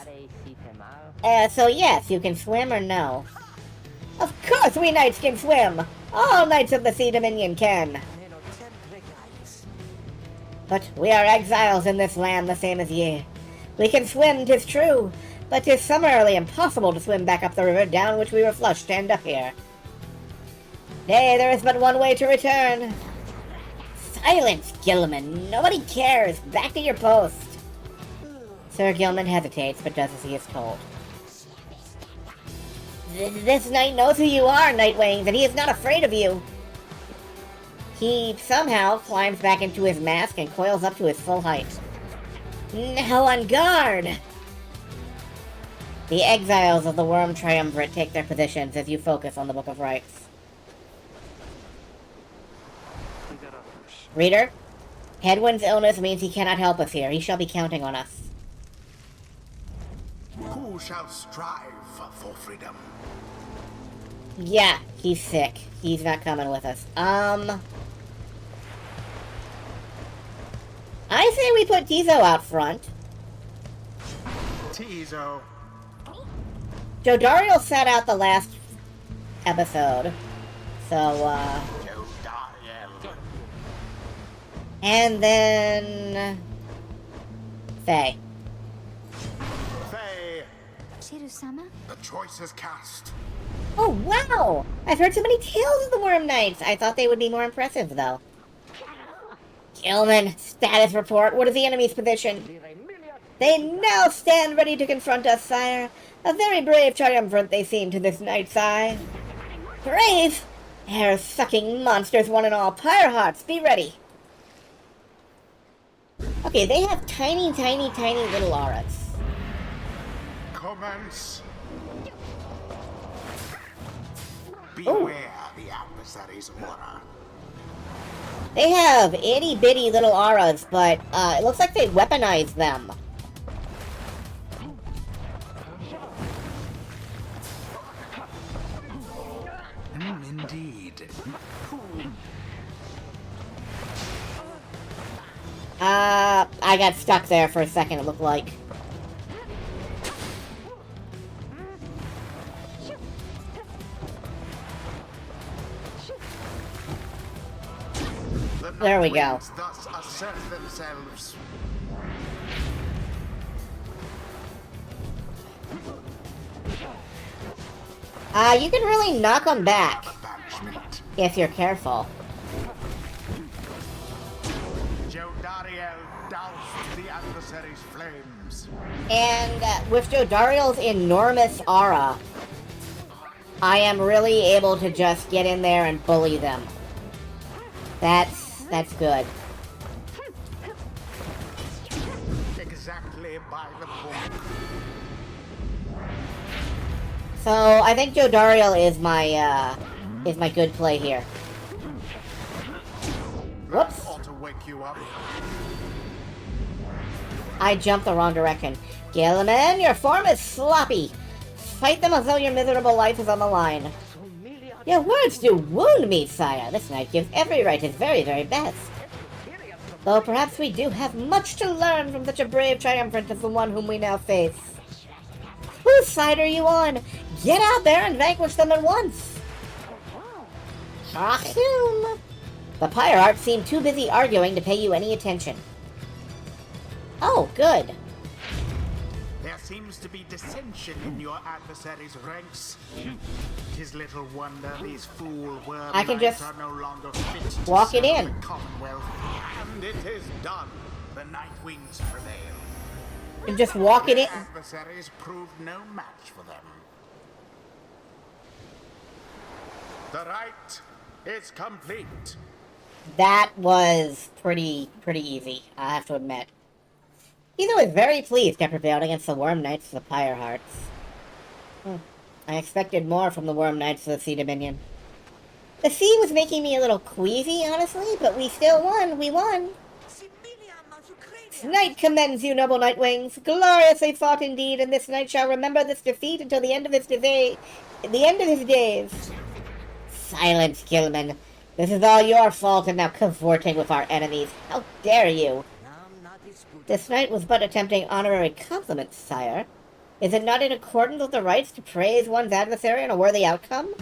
So yes, you can swim or no? Of course we knights can swim! All knights of the Sea Dominion can! But we are exiles in this land the same as ye. We can swim, 'tis true, but 'tis summarily impossible to swim back up the river down which we were flushed to end up here. Nay, there is but one way to return. Silence, Gilman. Nobody cares. Back to your post. Sir Gilman hesitates, but does as he is told. This knight knows who you are, Nightwings, and he is not afraid of you. He somehow climbs back into his mask and coils up to his full height. Now on guard! The exiles of the Worm Triumvirate take their positions as you focus on the Book of Rites. Reader, Hedwin's illness means he cannot help us here. He shall be counting on us. Who shall strive for freedom? Yeah, he's sick. He's not coming with us. I say we put Tizo out front. Tizo. Jodariel sat out the last episode. So, Jodariel. And then... Faye. Faye, Shiru-sama? the choice is cast. Oh, wow! I've heard so many tales of the Worm Knights. I thought they would be more impressive, though. Gilman, status report. What is the enemy's position? They now stand ready to confront us, sire. A very brave triumvirate they seem to this knight's eye. Brave! Hair-sucking monsters, one and all. Pyre Harps, be ready. Okay, they have tiny, tiny, tiny little auras. Commence. Beware the adversary's aura. They have itty-bitty little auras, but it looks like they weaponize them. Indeed. I got stuck there for a second, it looked like. There we go. Thus assert themselves. You can really knock them back Banishment. if you're careful. Jodariel doused the adversary's flames. And with Jodariel's enormous aura, I am really able to just get in there and bully them. That's good. Exactly by the book. So I think Jodariel is my good play here. Whoops. Ought to wake you up. I jumped the wrong direction. Gilman, your form is sloppy. Fight them as though your miserable life is on the line. Your words do wound me, sire. This knight gives every right his very, very best. Though perhaps we do have much to learn from such a brave triumphant as the one whom we now face. Whose side are you on? Get out there and vanquish them at once! Achim! The Pyre Harps seem too busy arguing to pay you any attention. Oh, good. There seems to be dissension in your adversary's ranks. 'Tis little wonder these fool worm I can knights just are no longer fit to walk it serve in. the Commonwealth. And it is done. The Night Wings prevail. And just walk it in. Their adversaries proved no match for them. The right is complete. That was pretty easy, I have to admit. Ethan was very pleased to prevail against the Worm Knights of the Pyre Hearts. I expected more from the Worm Knights of the Sea Dominion. The sea was making me a little queasy, honestly, but we still won. We won. This knight commends you, noble Nightwings. Gloriously fought indeed, and this knight shall remember this defeat until the end of his days. Silence, Gilman. This is all your fault in now cavorting with our enemies. How dare you? This knight was but attempting honorary compliments, sire. Is it not in accordance with the rights to praise one's adversary in a worthy outcome?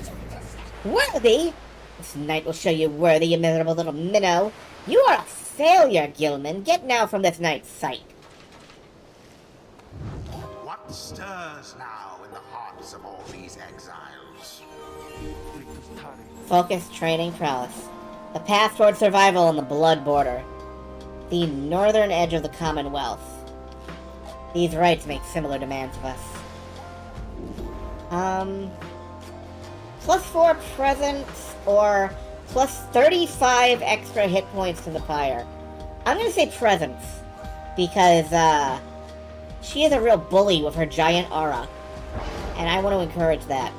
Worthy? This knight will show you worthy, you miserable little minnow. You are a failure, Gilman. Get now from this knight's sight. What stirs now in the hearts of all these exiles? Focus, training, prowess. The path toward survival on the Blood Border. The northern edge of the Commonwealth. These rights make similar demands of us. +4 presence or plus 35 extra hit points to the Pyre. I'm gonna say presence, because, she is a real bully with her giant aura, and I want to encourage that.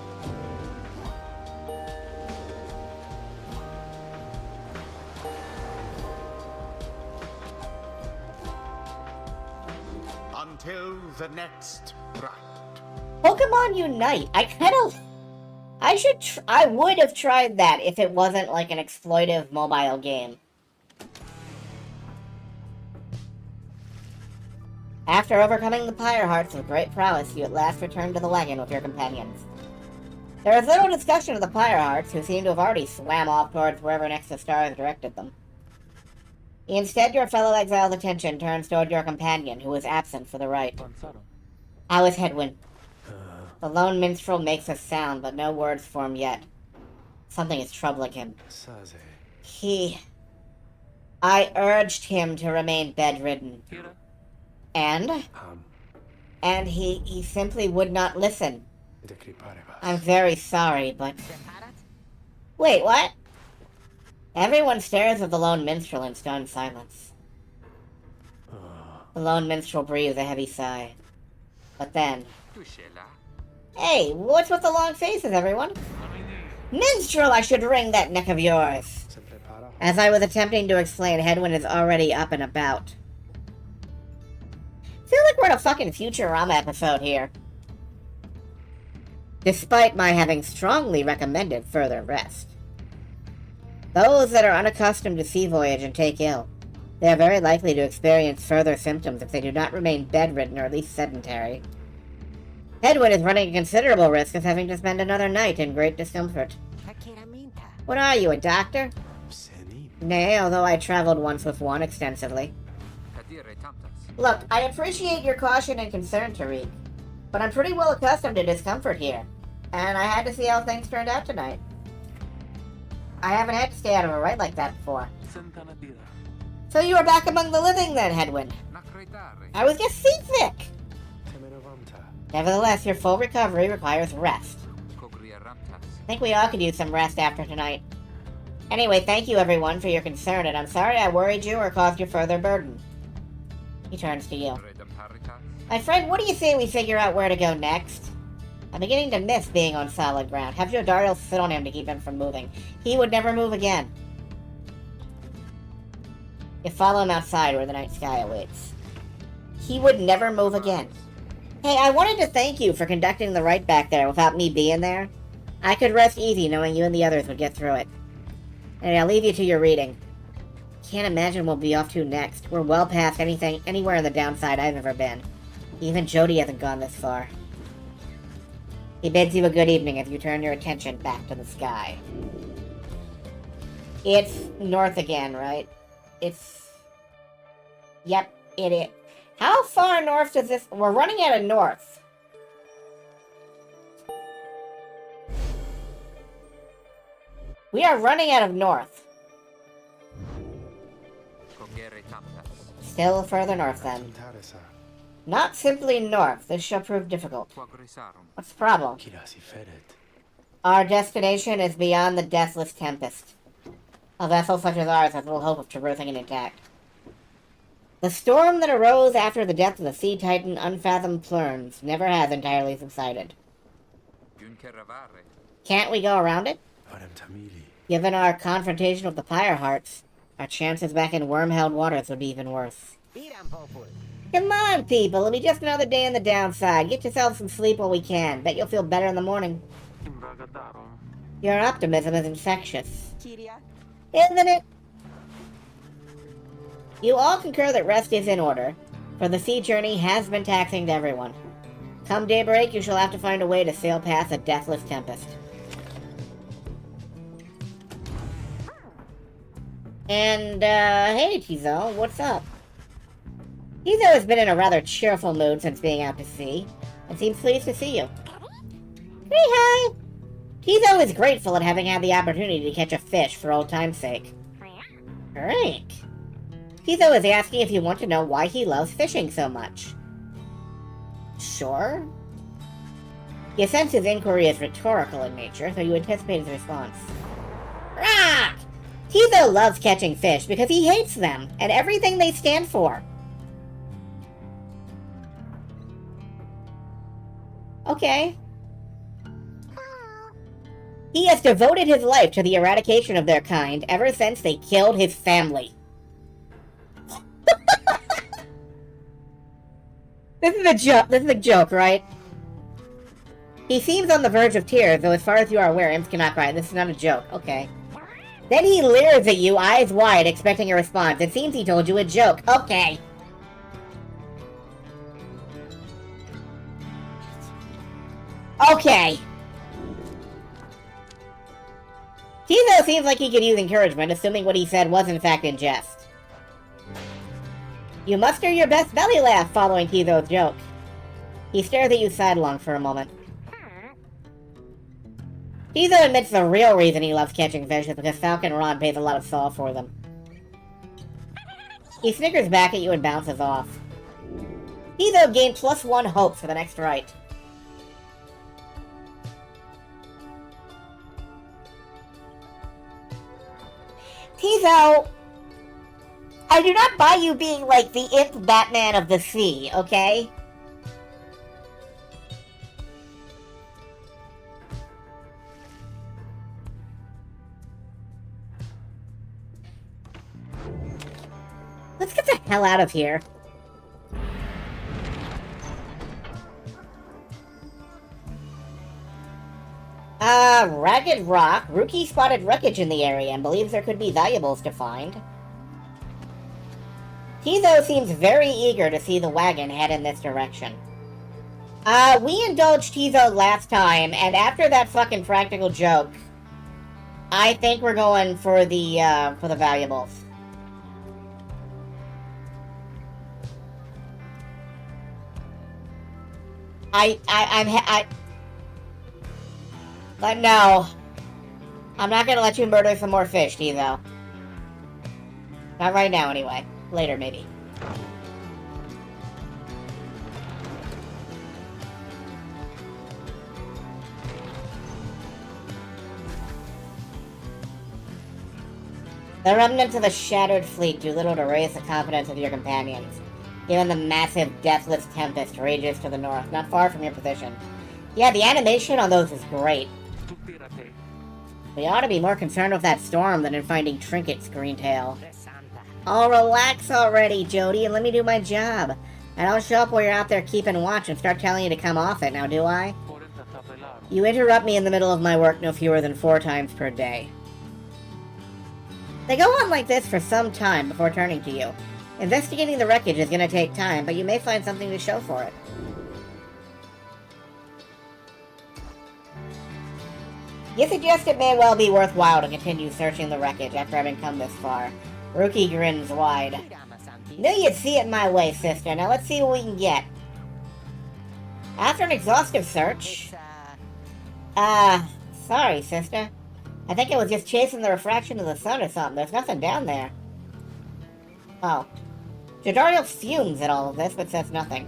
Until the next right. Pokemon Unite. I would have tried that if it wasn't like an exploitive mobile game. After overcoming the Pyre Hearts with great prowess, you at last return to the wagon with your companions. There is little discussion of the Pyre Hearts, who seem to have already swam off towards wherever next the stars directed them. Instead, your fellow exile's attention turns toward your companion, who is absent for the rite. How is Hedwyn? The lone minstrel makes a sound, but no words form yet. Something is troubling him. I urged him to remain bedridden. And he simply would not listen. I'm very sorry, but Wait, what? Everyone stares at the lone minstrel in stunned silence. The lone minstrel breathes a heavy sigh. But then... Hey, what's with the long faces, everyone? Minstrel, I should wring that neck of yours! As I was attempting to explain, Headwind is already up and about. Feel like we're in a fucking Futurama episode here. Despite my having strongly recommended further rest. Those that are unaccustomed to sea voyage and take ill, they are very likely to experience further symptoms if they do not remain bedridden or at least sedentary. Headwind is running a considerable risk of having to spend another night in great discomfort. What are you, a doctor? Nay, although I traveled once with one extensively. Look, I appreciate your caution and concern, Tariq, but I'm pretty well accustomed to discomfort here, and I had to see how things turned out tonight. I haven't had to stay out of a ride like that before. So you are back among the living then, Headwind. I was just seasick! Nevertheless, your full recovery requires rest. I think we all could use some rest after tonight. Anyway, thank you everyone for your concern, and I'm sorry I worried you or caused you further burden. He turns to you. My friend, what do you say we figure out where to go next? I'm beginning to miss being on solid ground. Have Jodariel sit on him to keep him from moving. He would never move again. You follow him outside where the night sky awaits. He would never move again. Hey, I wanted to thank you for conducting the rite back there without me being there. I could rest easy knowing you and the others would get through it. And I'll leave you to your reading. Can't imagine we'll be off to next. We're well past anywhere in the downside I've ever been. Even Jody hasn't gone this far. He bids you a good evening as you turn your attention back to the sky. It's north again, right? Yep, it is. How far north does this... We're running out of north. We are running out of north. Still further north, then. Not simply north. This shall prove difficult. What's the problem? Our destination is beyond the deathless tempest. A vessel such as ours has little hope of traversing it intact. The storm that arose after the death of the sea titan Unfathomed Plurns never has entirely subsided. Can't we go around it? Given our confrontation with the Pyre Harps, our chances back in worm-held waters would be even worse. Come on, people. It'll be just another day in the downside. Get yourself some sleep while we can. Bet you'll feel better in the morning. Your optimism is infectious. Isn't it? You all concur that rest is in order, for the sea journey has been taxing to everyone. Come daybreak, you shall have to find a way to sail past a deathless tempest. And, hey, Tizo, what's up? Tizo has been in a rather cheerful mood since being out to sea, and seems pleased to see you. Hi! Tizo is grateful at having had the opportunity to catch a fish for old time's sake. Great. Tizo is asking if you want to know why he loves fishing so much. Sure. You sense his inquiry is rhetorical in nature, so you anticipate his response. Rock! Tizo loves catching fish because he hates them and everything they stand for. Okay. He has devoted his life to the eradication of their kind ever since they killed his family. This is a joke. This is a joke, right? He seems on the verge of tears, though as far as you are aware, imps cannot cry. This is not a joke. Okay. Then he leers at you, eyes wide, expecting a response. It seems he told you a joke. Okay. Okay. Tizo seems like he could use encouragement, assuming what he said was in fact in jest. You muster your best belly laugh following Tizo's joke. He stares at you sidelong for a moment. Tizo admits the real reason he loves catching fish is because Falcon Ron pays a lot of salt for them. He snickers back at you and bounces off. Tizo gained +1 hopes for the next rite. Tizo, I do not buy you being like the imp Batman of the sea, okay? Let's get the hell out of here. Ragged Rock. Rookie spotted wreckage in the area and believes there could be valuables to find. Tizo seems very eager to see the wagon head in this direction. We indulged Tizo last time, and after that fucking practical joke, I think we're going for the valuables. But no. I'm not gonna let you murder some more fish, Tizo. Not right now, anyway. Later, maybe. The remnants of the shattered fleet do little to raise the confidence of your companions, given the massive, deathless tempest rages to the north, not far from your position. Yeah, the animation on those is great. We ought to be more concerned with that storm than in finding trinkets, Greentail. Oh, relax already, Jody, and let me do my job. I don't show up while you're out there keeping watch and start telling you to come off it, now do I? You interrupt me in the middle of my work no fewer than 4 times per day. They go on like this for some time before turning to you. Investigating the wreckage is going to take time, but you may find something to show for it. You suggest it may well be worthwhile to continue searching the wreckage after having come this far. Rookie grins wide. Knew you'd see it my way, sister. Now let's see what we can get. After an exhaustive search... sorry, sister. I think it was just chasing the refraction of the sun or something. There's nothing down there. Oh. Jadario fumes at all of this, but says nothing.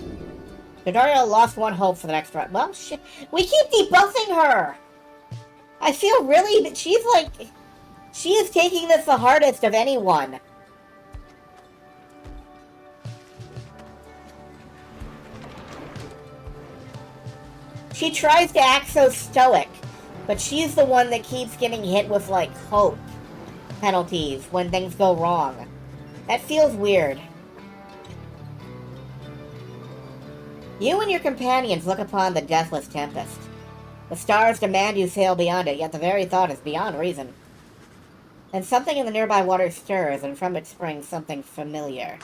Jadario lost one hope for the next run. Well, shit. We keep debuffing her! I feel really that she's like... She is taking this the hardest of anyone. She tries to act so stoic, but she's the one that keeps getting hit with, like, hope penalties when things go wrong. That feels weird. You and your companions look upon the deathless tempest. The stars demand you sail beyond it, yet the very thought is beyond reason. And something in the nearby water stirs, and from it springs something familiar.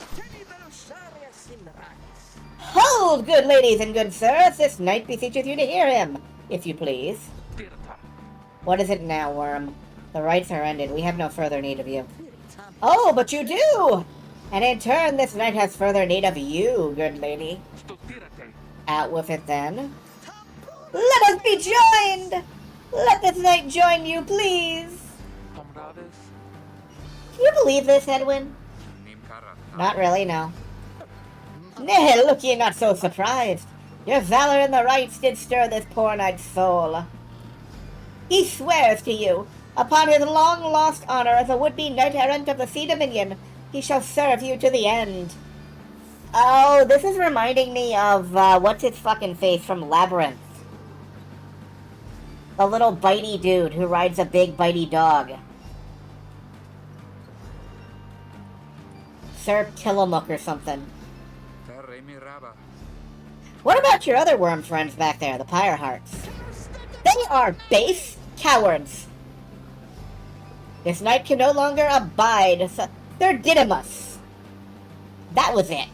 Hold, good ladies and good sirs! This knight beseecheth you to hear him, if you please. What is it now, worm? The rites are ended. We have no further need of you. Oh, but you do! And in turn, this knight has further need of you, good lady. Out with it, then. Let us be joined! Let this knight join you, please! Can you believe this, Edwin? Not really, no. Nay, look ye not so surprised. Your valor in the rites did stir this poor knight's soul. He swears to you, upon his long-lost honor as a would-be knight-errant of the Sea Dominion, he shall serve you to the end. Oh, this is reminding me of, what's-its-fucking-face from Labyrinth. The little bitey dude who rides a big bitey dog. Sir Tillamook or something. What about your other worm friends back there, the Pyre Harps? They are base cowards. This knight can no longer abide. They're Didymus. That was it.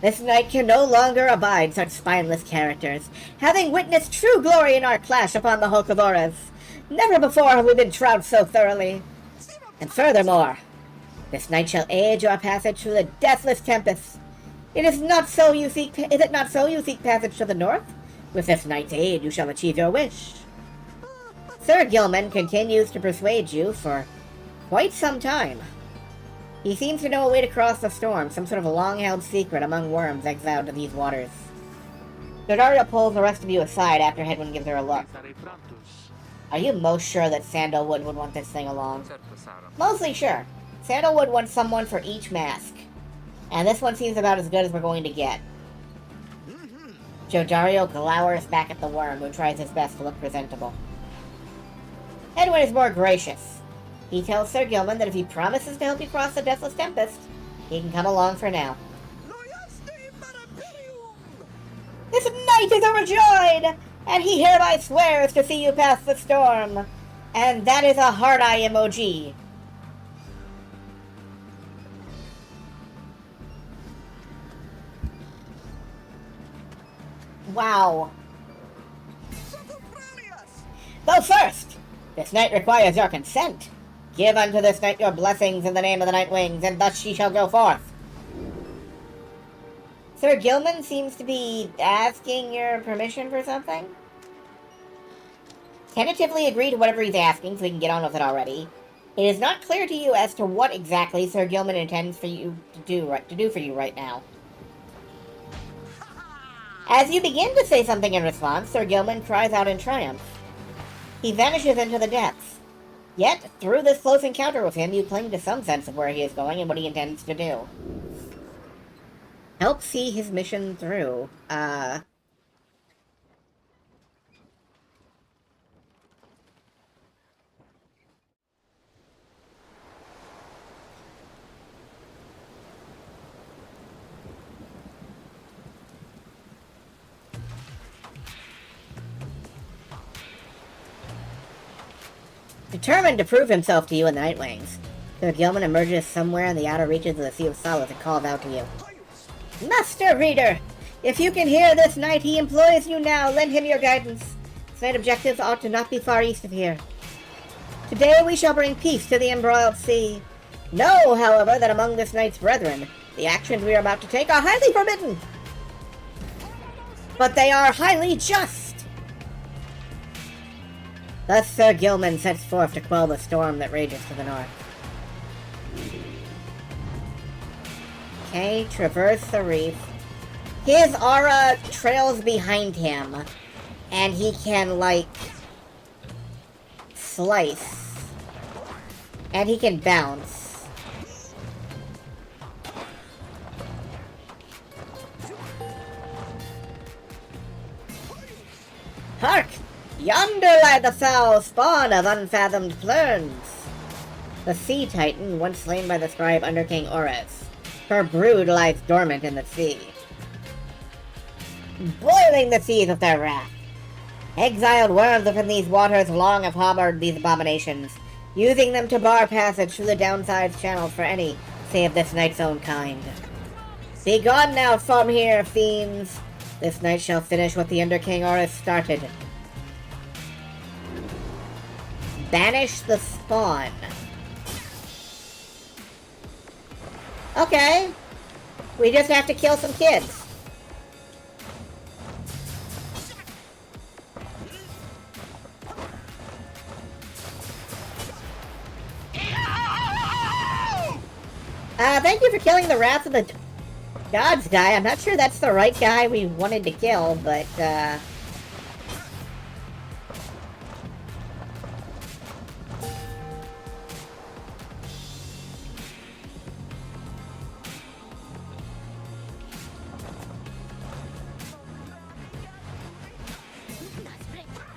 This knight can no longer abide such spineless characters, having witnessed true glory in our clash upon the Hulk of Horus. Never before have we been trounced so thoroughly. And furthermore, this knight shall aid your passage through the deathless tempest. Is it not so you seek passage to the north? With this knight's aid, you shall achieve your wish. Sir Gilman continues to persuade you for quite some time. He seems to know a way to cross the storm, some sort of long-held secret among worms exiled to these waters. Dodaria pulls the rest of you aside after Hedwin gives her a look. Are you most sure that Sandalwood would want this thing along? Mostly sure. Sandalwood wants someone for each mask. And this one seems about as good as we're going to get. Jodario glowers back at the worm, who tries his best to look presentable. Edwin is more gracious. He tells Sir Gilman that if he promises to help you cross the Deathless Tempest, he can come along for now. This knight is overjoyed, and he hereby swears to see you pass the storm. And that is a heart eye emoji. Wow. Though first, this knight requires your consent. Give unto this knight your blessings in the name of the Night Wings, and thus she shall go forth. Sir Gilman seems to be asking your permission for something. Tentatively agree to whatever he's asking so we can get on with it already. It is not clear to you as to what exactly Sir Gilman intends for you to do for you right now. As you begin to say something in response, Sir Gilman cries out in triumph. He vanishes into the depths. Yet, through this close encounter with him, you cling to some sense of where he is going and what he intends to do. Help see his mission through. Determined to prove himself to you in the Night Wings, Sir Gilman emerges somewhere in the outer reaches of the Sea of Solace and calls out to you. Master Reader! If you can hear this knight, he employs you now. Lend him your guidance. His night objectives ought to not be far east of here. Today we shall bring peace to the embroiled sea. Know, however, that among this knight's brethren, the actions we are about to take are highly forbidden. But they are highly just. Thus Sir Gilman sets forth to quell the storm that rages to the north. Okay, traverse the reef. His aura trails behind him, and he can, like, slice. And he can bounce. Hark! Yonder lie the foul spawn of unfathomed plurns. The sea titan, once slain by the scribe under King Ores. Her brood lies dormant in the sea, boiling the seas with their wrath. Exiled worms within these waters long have harbored these abominations, using them to bar passage through the downside's channels for any save this knight's own kind. Be gone now from here, fiends. This night shall finish what the Under King Ores started. Banish the spawn. Okay. We just have to kill some kids. Thank you for killing the Wrath of the Gods guy. I'm not sure that's the right guy we wanted to kill, but,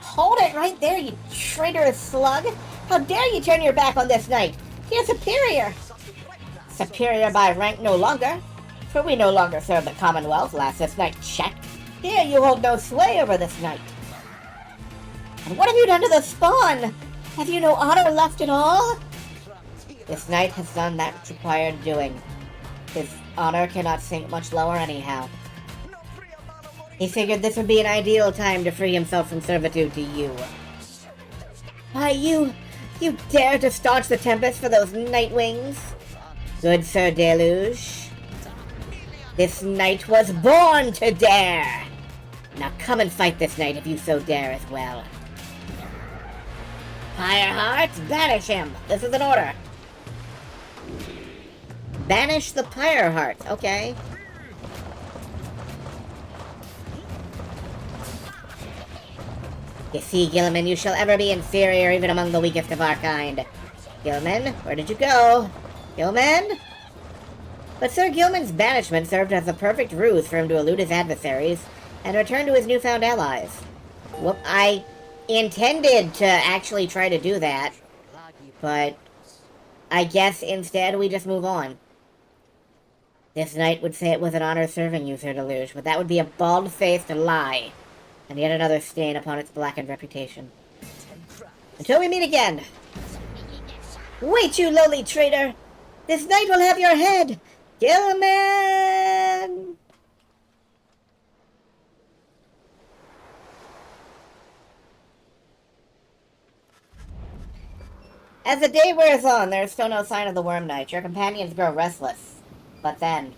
Hold it right there, you traitorous slug! How dare you turn your back on this knight? He is superior! Superior by rank no longer, for we no longer serve the Commonwealth, last this night checked. Here you hold no sway over this knight. And what have you done to the spawn? Have you no honor left at all? This knight has done that which required doing. His honor cannot sink much lower anyhow. He figured this would be an ideal time to free himself from servitude to you. Why, you dare to staunch the Tempest for those Night Wings? Good Sir Deluge. This knight was born to dare! Now come and fight this knight if you so dare as well. Pyre Hearts, banish him! This is an order. Banish the Pyre Hearts, okay. You see, Gilman, you shall ever be inferior even among the weakest of our kind. Gilman, where did you go? Gilman? But Sir Gilman's banishment served as a perfect ruse for him to elude his adversaries and return to his newfound allies. Well, I intended to actually try to do that, but I guess instead we just move on. This knight would say it was an honor serving you, Sir Deluge, but that would be a bald-faced lie, and yet another stain upon its blackened reputation. Until we meet again! Wait, you lowly traitor! This knight will have your head! Gilman! As the day wears on, there is still no sign of the Worm Knight. Your companions grow restless. But then...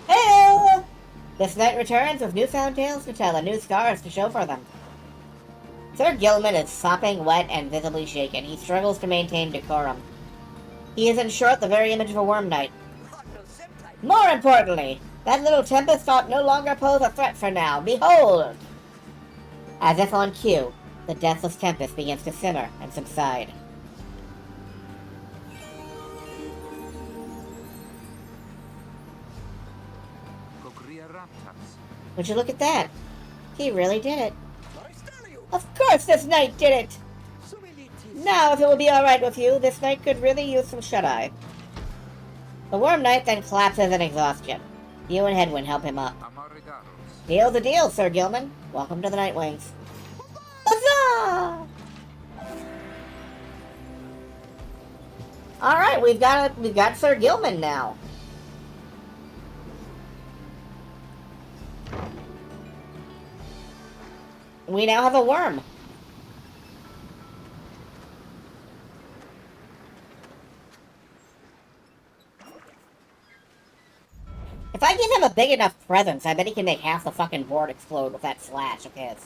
Hey! This knight returns with newfound tales to tell and new scars to show for them. Sir Gilman is sopping wet and visibly shaken. He struggles to maintain decorum. He is in short the very image of a Worm Knight. More importantly, that little tempest ought no longer pose a threat for now. Behold! As if on cue, the deathless tempest begins to simmer and subside. Would you look at that? He really did it. Of course this knight did it! Now, if it will be alright with you, this knight could really use some shut-eye. The Worm Knight then collapses in exhaustion. You and Hedwyn help him up. Deal's a deal, Sir Gilman. Welcome to the Nightwings. Huzzah! Alright, we've got Sir Gilman now. We now have a worm. If I give him a big enough presence, I bet he can make half the fucking board explode with that slash of his.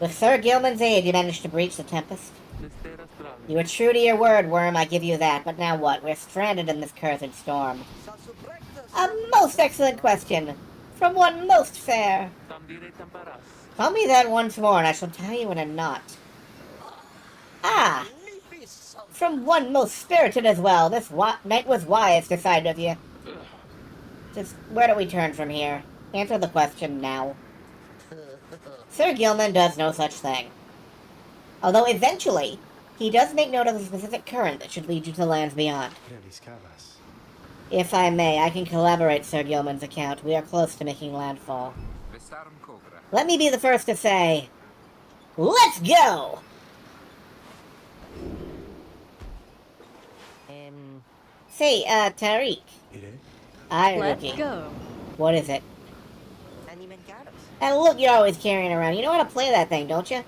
With Sir Gilman's aid, you managed to breach the Tempest. You were true to your word, Worm, I give you that, but now what? We're stranded in this cursed storm. A most excellent question. From one most fair. Tell me that once more, and I shall tell you in a knot. Ah! From one most spirited as well. This knight was wise to side with you. Just, where do we turn from here? Answer the question now. Sir Gilman does no such thing. Although eventually, he does make note of the specific current that should lead you to lands beyond. If I may, I can corroborate Sir Gilman's account. We are close to making landfall. Let me be the first to say, let's go! Say, Tariq. Aye, Let's Rookie. go. What is it? And look, you're always carrying around. You know how to play that thing, don't you?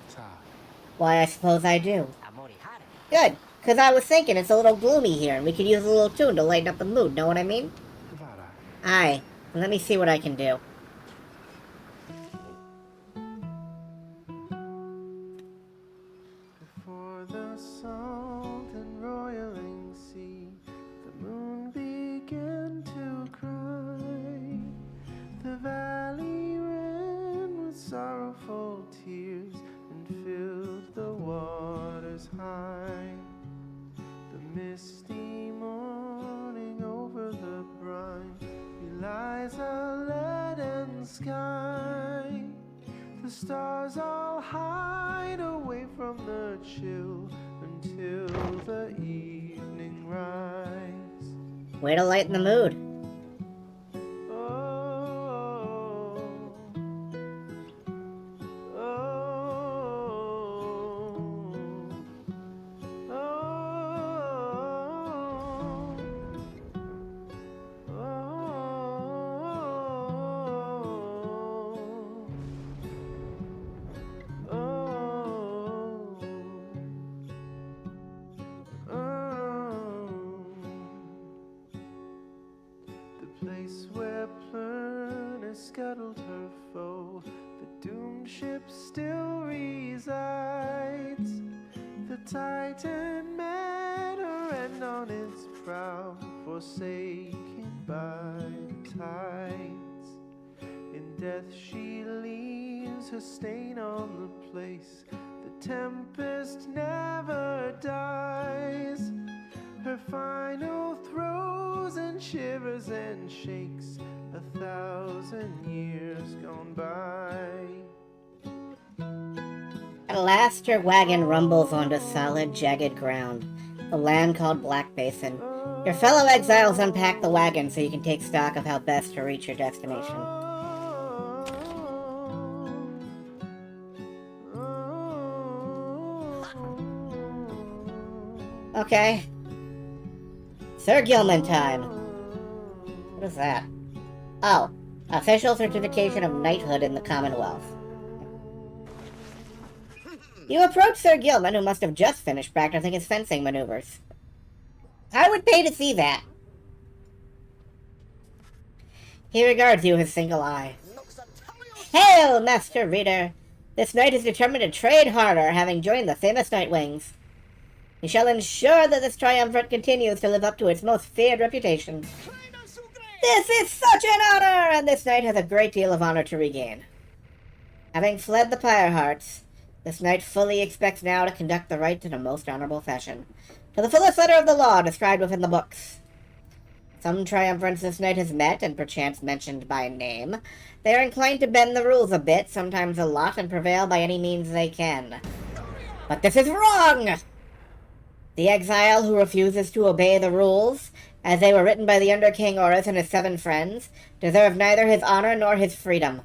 Why, I suppose I do. Good, because I was thinking it's a little gloomy here, and we could use a little tune to lighten up the mood, know what I mean? Aye, let me see what I can do. Before the salt and roiling sea, the moon began to cry. The valley ran with sorrowful tears and filled the waters high. The misty morning over the brine belies a leaden sky. The stars all hide away from the chill until the evening rise. Way to lighten the mood. Place where Plurna scuttled her foe, the doomed ship still resides. The Titan met her end on its prow, forsaken by the tides. In death she leaves her stain on the place. The tempest never dies. Her final throes and shivers and shakes 1,000 years gone by. At last your wagon rumbles onto solid, jagged ground, the land called Black Basin. Your fellow exiles unpack the wagon so you can take stock of how best to reach your destination. Okay. Sir Gilman time. What is that? Oh, official certification of knighthood in the Commonwealth. You approach Sir Gilman, who must have just finished practicing his fencing maneuvers. I would pay to see that. He regards you with his single eye. Hail, Master Reader! This knight is determined to trade harder, having joined the famous Nightwings. He shall ensure that this triumvirate continues to live up to its most feared reputation. This is such an honor, and this knight has a great deal of honor to regain. Having fled the Pyre Hearts, this knight fully expects now to conduct the rite in a most honorable fashion, to the fullest letter of the law described within the books. Some triumvirates this knight has met, and perchance mentioned by name. They are inclined to bend the rules a bit, sometimes a lot, and prevail by any means they can. But this is wrong! The exile who refuses to obey the rules, as they were written by the Under King Horus and his 7 friends, deserve neither his honor nor his freedom.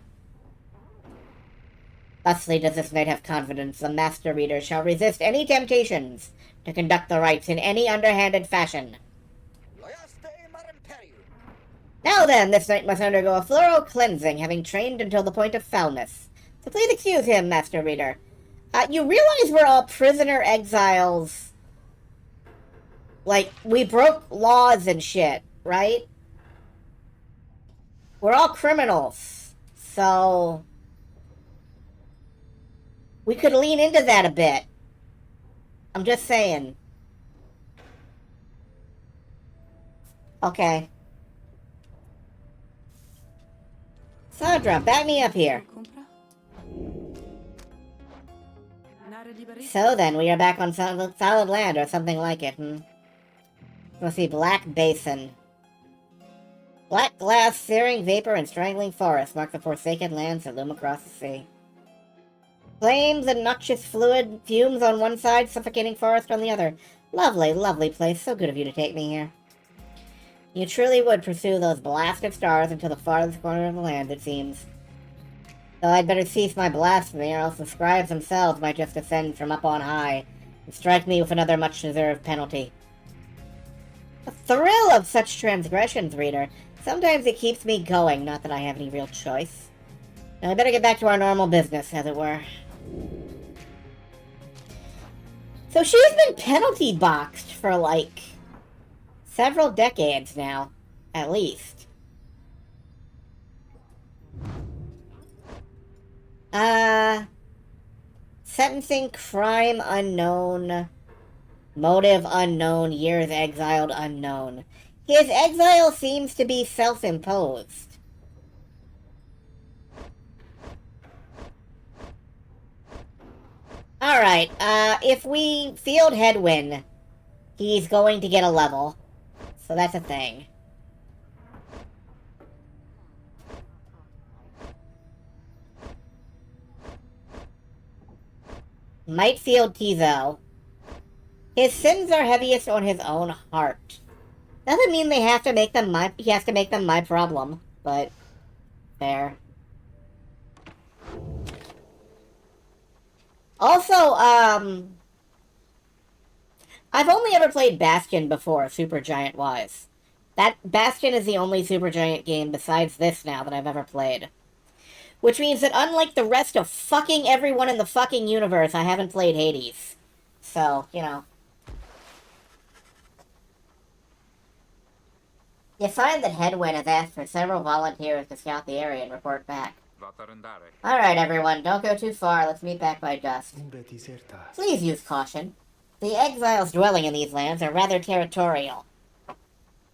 Thusly does this knight have confidence the Master Reader shall resist any temptations to conduct the rites in any underhanded fashion. Now then, this knight must undergo a thorough cleansing, having trained until the point of foulness. So please excuse him, Master Reader. You realize we're all prisoner exiles. Like, we broke laws and shit, right? We're all criminals. So we could lean into that a bit. I'm just saying. Okay. Sandra, back me up here. So then, we are back on solid land, or something like it, Let's see, Black Basin. Black glass, searing vapor, and strangling forest mark the forsaken lands that loom across the sea. Flames and noxious fluid, fumes on one side, suffocating forest on the other. Lovely, lovely place. So good of you to take me here. You truly would pursue those blasted stars until the farthest corner of the land, it seems. Though I'd better cease my blasphemy, or else the scribes themselves might just descend from up on high and strike me with another much-deserved penalty. The thrill of such transgressions, reader. Sometimes it keeps me going, not that I have any real choice. Now I better get back to our normal business, as it were. So she's been penalty boxed for, like, several decades now, at least. Sentencing, crime unknown, motive unknown, years exiled unknown. His exile seems to be self-imposed. Alright, if we field headwind, he's going to get a level. So that's a thing. Might field Tizo. His sins are heaviest on his own heart. Doesn't mean they have to make them he has to make them my problem, but fair. Also, I've only ever played Bastion before, Supergiant-wise. That Bastion is the only Supergiant game besides this now that I've ever played. Which means that unlike the rest of fucking everyone in the fucking universe, I haven't played Hades. So, you know. You find that Headwind has asked for several volunteers to scout the area and report back. Alright, everyone, don't go too far. Let's meet back by dusk. Please use caution. The exiles dwelling in these lands are rather territorial.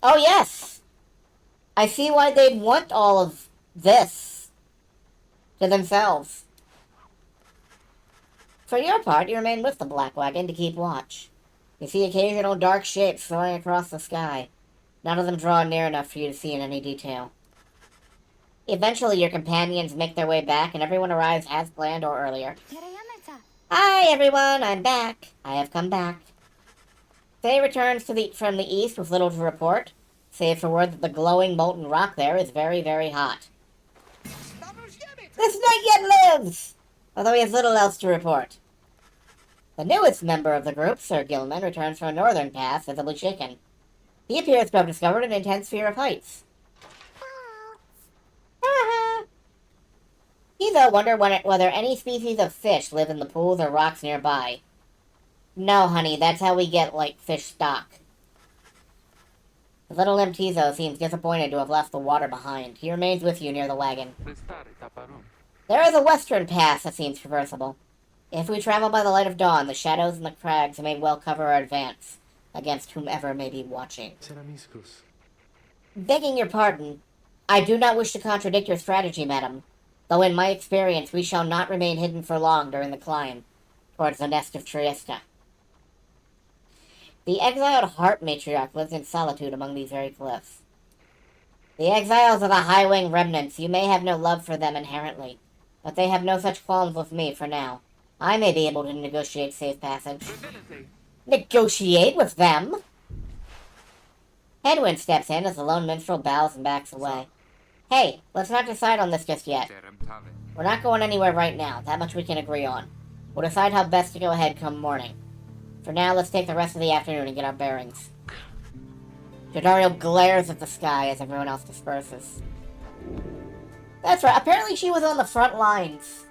Oh, yes! I see why they'd want all of this. to themselves. For your part, you remain with the Black Wagon to keep watch. You see occasional dark shapes soaring across the sky. None of them draw near enough for you to see in any detail. Eventually, your companions make their way back, and everyone arrives as planned or earlier. Hi, everyone! I'm back. I have come back. Faye returns from the east with little to report, save for word that the glowing molten rock there is very, very hot. This knight yet lives! Although he has little else to report. The newest member of the group, Sir Gilman, returns from a northern pass, visibly shaken. He appears to have discovered an intense fear of heights. He, though, wondered whether any species of fish live in the pools or rocks nearby. No, honey, that's how we get, like, fish stock. The little Limtizo seems disappointed to have left the water behind. He remains with you near the wagon. There is a western pass that seems traversable. If we travel by the light of dawn, the shadows and the crags may well cover our advance against whomever may be watching. Begging your pardon, I do not wish to contradict your strategy, madam, though in my experience we shall not remain hidden for long during the climb towards the nest of Triesta. The exiled Harp matriarch lives in solitude among these very cliffs. The exiles are the high-wing remnants. You may have no love for them inherently, but they have no such qualms with me for now. I may be able to negotiate safe passage. Negotiate with them? Headwind steps in as the lone minstrel bows and backs away. Hey, let's not decide on this just yet. We're not going anywhere right now. That much we can agree on. We'll decide how best to go ahead come morning. For now, let's take the rest of the afternoon and get our bearings. Jodario glares at the sky as everyone else disperses. That's right. Apparently she was on the front lines,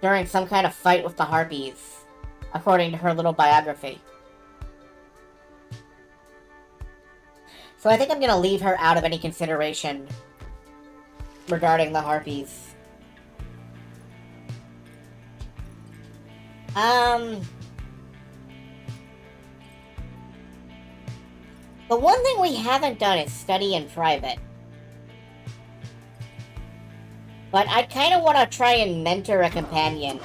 during some kind of fight with the Harpies, according to her little biography. So I think I'm gonna leave her out of any consideration regarding the Harpies. The one thing we haven't done is study in private. But I kind of want to try and mentor a companion.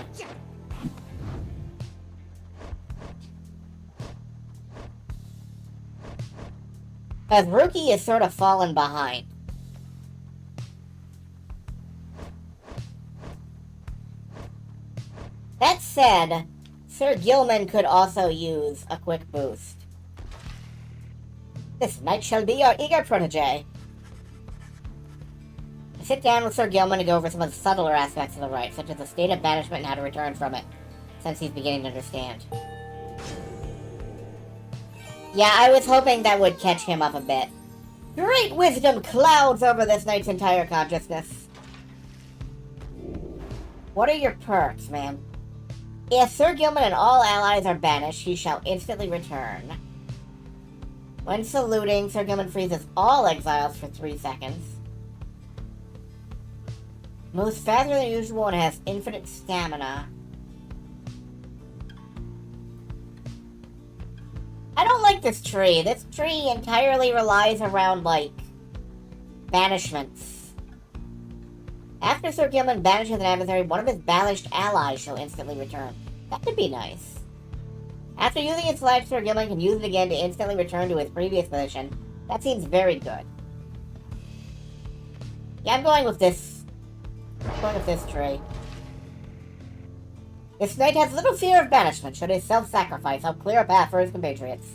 Because Ruki is sort of fallen behind. That said, Sir Gilman could also use a quick boost. This knight shall be your eager protege. I sit down with Sir Gilman to go over some of the subtler aspects of the rite, such as the state of banishment and how to return from it, since he's beginning to understand. Yeah, I was hoping that would catch him up a bit. Great wisdom clouds over this knight's entire consciousness. What are your perks, ma'am? If Sir Gilman and all allies are banished, he shall instantly return. When saluting, Sir Gilman freezes all exiles for 3 seconds. Moves faster than usual and has infinite stamina. I don't like this tree. This tree entirely relies around, like, banishments. After Sir Gilman banishes an adversary, one of his banished allies shall instantly return. That could be nice. After using its life, Sir Gilman can use it again to instantly return to his previous position. That seems very good. Yeah, I'm going with this. I'm going with this tree. This knight has little fear of banishment, should his self-sacrifice help clear a path for his compatriots.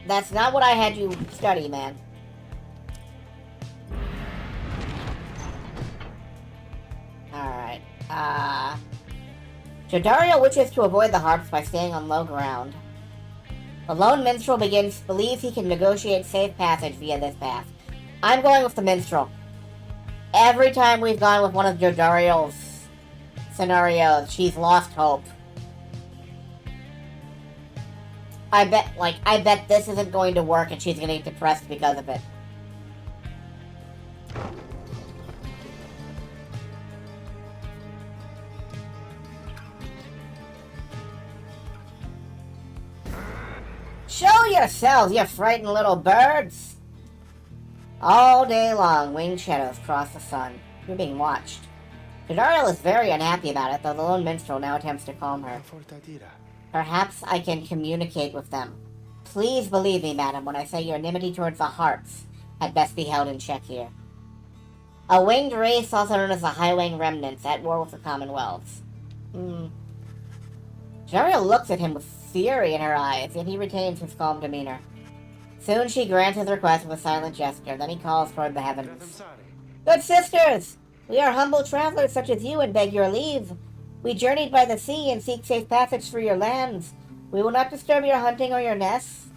That's not what I had you study, man. Alright, Jodario wishes to avoid the Harps by staying on low ground. The lone minstrel believes he can negotiate safe passage via this path. I'm going with the minstrel. Every time we've gone with one of Jodario's scenarios, she's lost hope. I bet this isn't going to work and she's gonna get depressed because of it. Show yourselves, you frightened little birds! All day long, winged shadows cross the sun. You're being watched. Jodariel is very unhappy about it, though the lone minstrel now attempts to calm her. Perhaps I can communicate with them. Please believe me, madam, when I say your enmity towards the Harps had best be held in check here. A winged race, also known as the High-Wing Remnants, at war with the Commonwealths. Jodariel looks at him with fury in her eyes, yet he retains his calm demeanor. Soon she grants his request with a silent gesture, then he calls toward the heavens. Good sisters! We are humble travelers such as you and beg your leave. We journeyed by the sea and seek safe passage through your lands. We will not disturb your hunting or your nests.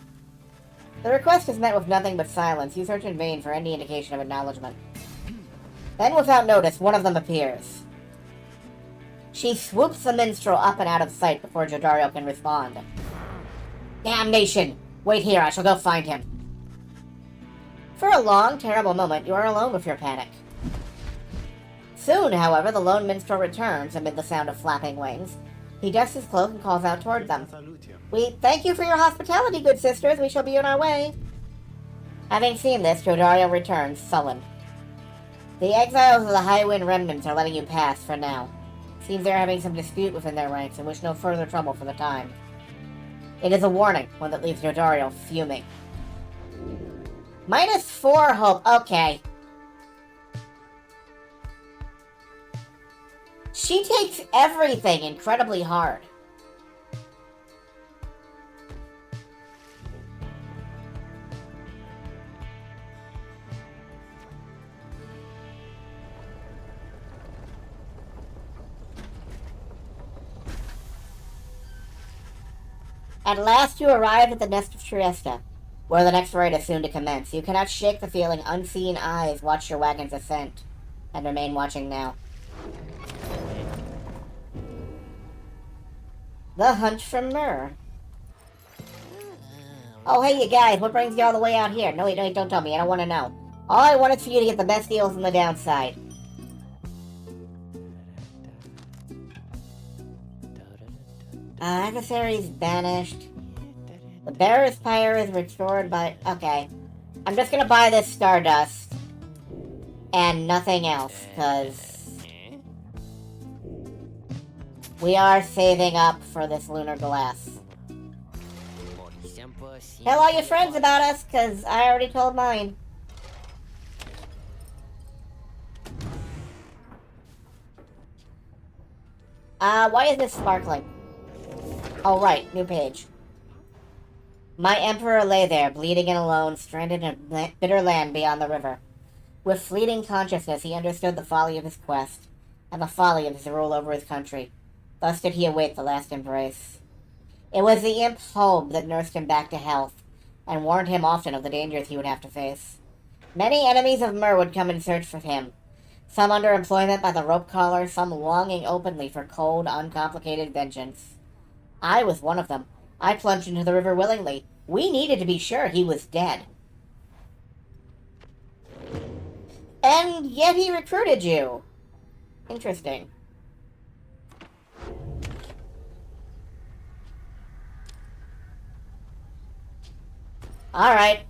The request is met with nothing but silence. You search in vain for any indication of acknowledgement. Then, without notice, one of them appears. She swoops the minstrel up and out of sight before Jodariel can respond. Damnation! Wait here, I shall go find him. For a long, terrible moment, you are alone with your panic. Soon, however, the lone minstrel returns amid the sound of flapping wings. He dusts his cloak and calls out toward them. We thank you for your hospitality, good sisters. We shall be on our way. Having seen this, Jodariel returns, sullen. The exiles of the High-Wind Remnants are letting you pass for now. Seems they are having some dispute within their ranks and wish no further trouble for the time. It is a warning, one that leaves Jodariel fuming. -4 hope. Okay. She takes everything incredibly hard. At last you arrive at the nest of Trieste, where the next raid is soon to commence. You cannot shake the feeling unseen eyes watch your wagon's ascent, and remain watching now. The hunt for myrrh. Oh, hey, you guys, what brings you all the way out here? No, wait, don't tell me, I don't want to know. All I want is for you to get the best deals on the downside. Adversaries banished. The bearer's pyre is restored by... Okay. I'm just gonna buy this stardust. And nothing else, because... we are saving up for this lunar glass. Tell all your friends about us, because I already told mine. Why is this sparkling? Oh, right, new page. My emperor lay there, bleeding and alone, stranded in a bitter land beyond the river. With fleeting consciousness, he understood the folly of his quest, and the folly of his rule over his country. Thus did he await the last embrace. It was the imp Hobe that nursed him back to health, and warned him often of the dangers he would have to face. Many enemies of Myr would come in search for him, some under employment by the rope collar, some longing openly for cold, uncomplicated vengeance. I was one of them. I plunged into the river willingly. We needed to be sure he was dead. And yet he recruited you. Interesting. Alright.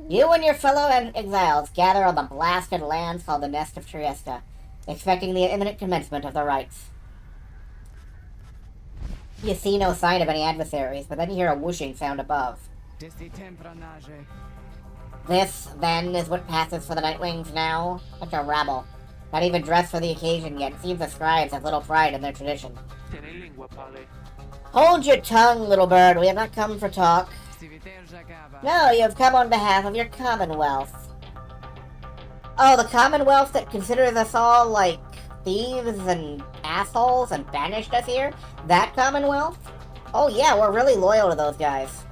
You and your fellow exiles gather on the blasted lands called the Nest of Trieste, expecting the imminent commencement of the rites. You see no sign of any adversaries, but then you hear a whooshing sound above. This, then, is what passes for the Nightwings now? Such a rabble. Not even dressed for the occasion yet. It seems the scribes have little pride in their tradition. Hold your tongue, little bird. We have not come for talk. No, you have come on behalf of your Commonwealth. Oh, the Commonwealth that considers us all, like, thieves and assholes and banished us here? That Commonwealth? Oh yeah, we're really loyal to those guys.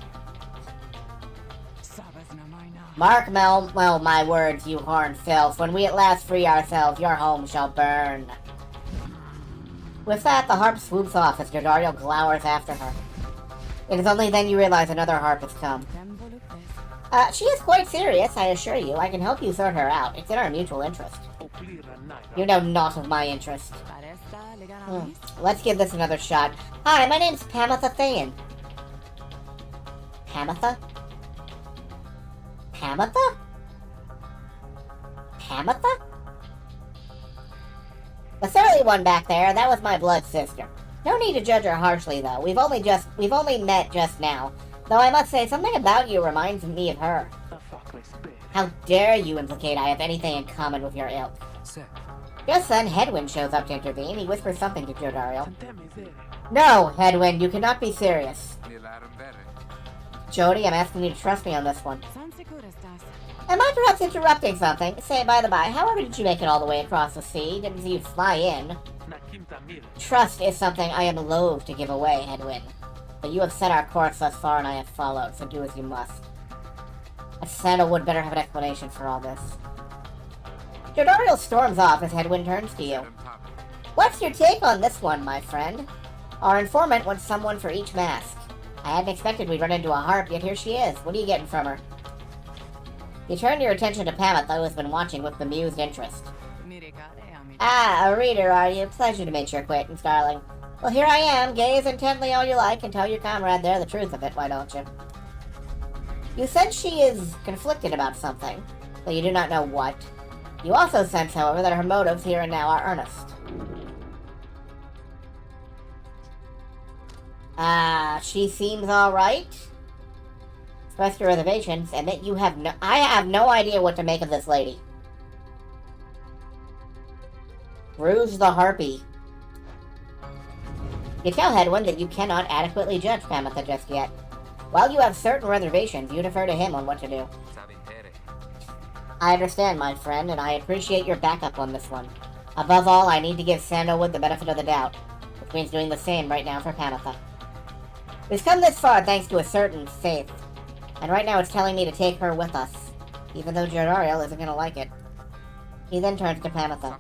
Mark well my words, you horned filth. When we at last free ourselves, your home shall burn. With that, the harp swoops off as Jodariel glowers after her. It is only then you realize another harp has come. She is quite serious, I assure you. I can help you sort her out. It's in our mutual interest. You know naught of my interest. Let's give this another shot. Hi, my name's Pamatha Thayan. Pamatha? Pamatha? Pamitha? The surly one back there, that was my blood sister. No need to judge her harshly, though. We've only met just now. Though I must say, something about you reminds me of her. How dare you implicate I have anything in common with your ilk? Just then, Headwind shows up to intervene. He whispers something to Jodariel. No, Headwind, you cannot be serious. Jody, I'm asking you to trust me on this one. Am I perhaps interrupting something? Say, by the by, however did you make it all the way across the sea? Didn't see you fly in. Trust is something I am loath to give away, Headwind. But you have set our course thus far and I have followed, so do as you must. A sandalwood better have an explanation for all this. Jodariel storms off as Headwind turns to you. What's your take on this one, my friend? Our informant wants someone for each mask. I hadn't expected we'd run into a harp, yet here she is. What are you getting from her? You turn your attention to Pamitha, who has been watching with bemused interest. Ah, a reader, are you? Pleasure to meet your acquaintance, darling. Well, here I am. Gaze intently all you like and tell your comrade there the truth of it, why don't you? You sense she is conflicted about something, though you do not know what. You also sense, however, that her motives here and now are earnest. She seems alright. Express your reservations, and that I have no idea what to make of this lady. Rouge the Harpy. You tell Headwind that you cannot adequately judge Pamitha just yet. While you have certain reservations, you defer to him on what to do. I understand, my friend, and I appreciate your backup on this one. Above all, I need to give Sandalwood the benefit of the doubt, which means doing the same right now for Pamitha. We've come this far thanks to a certain faith, and right now it's telling me to take her with us, even though Jodariel isn't going to like it. He then turns to Pamitha.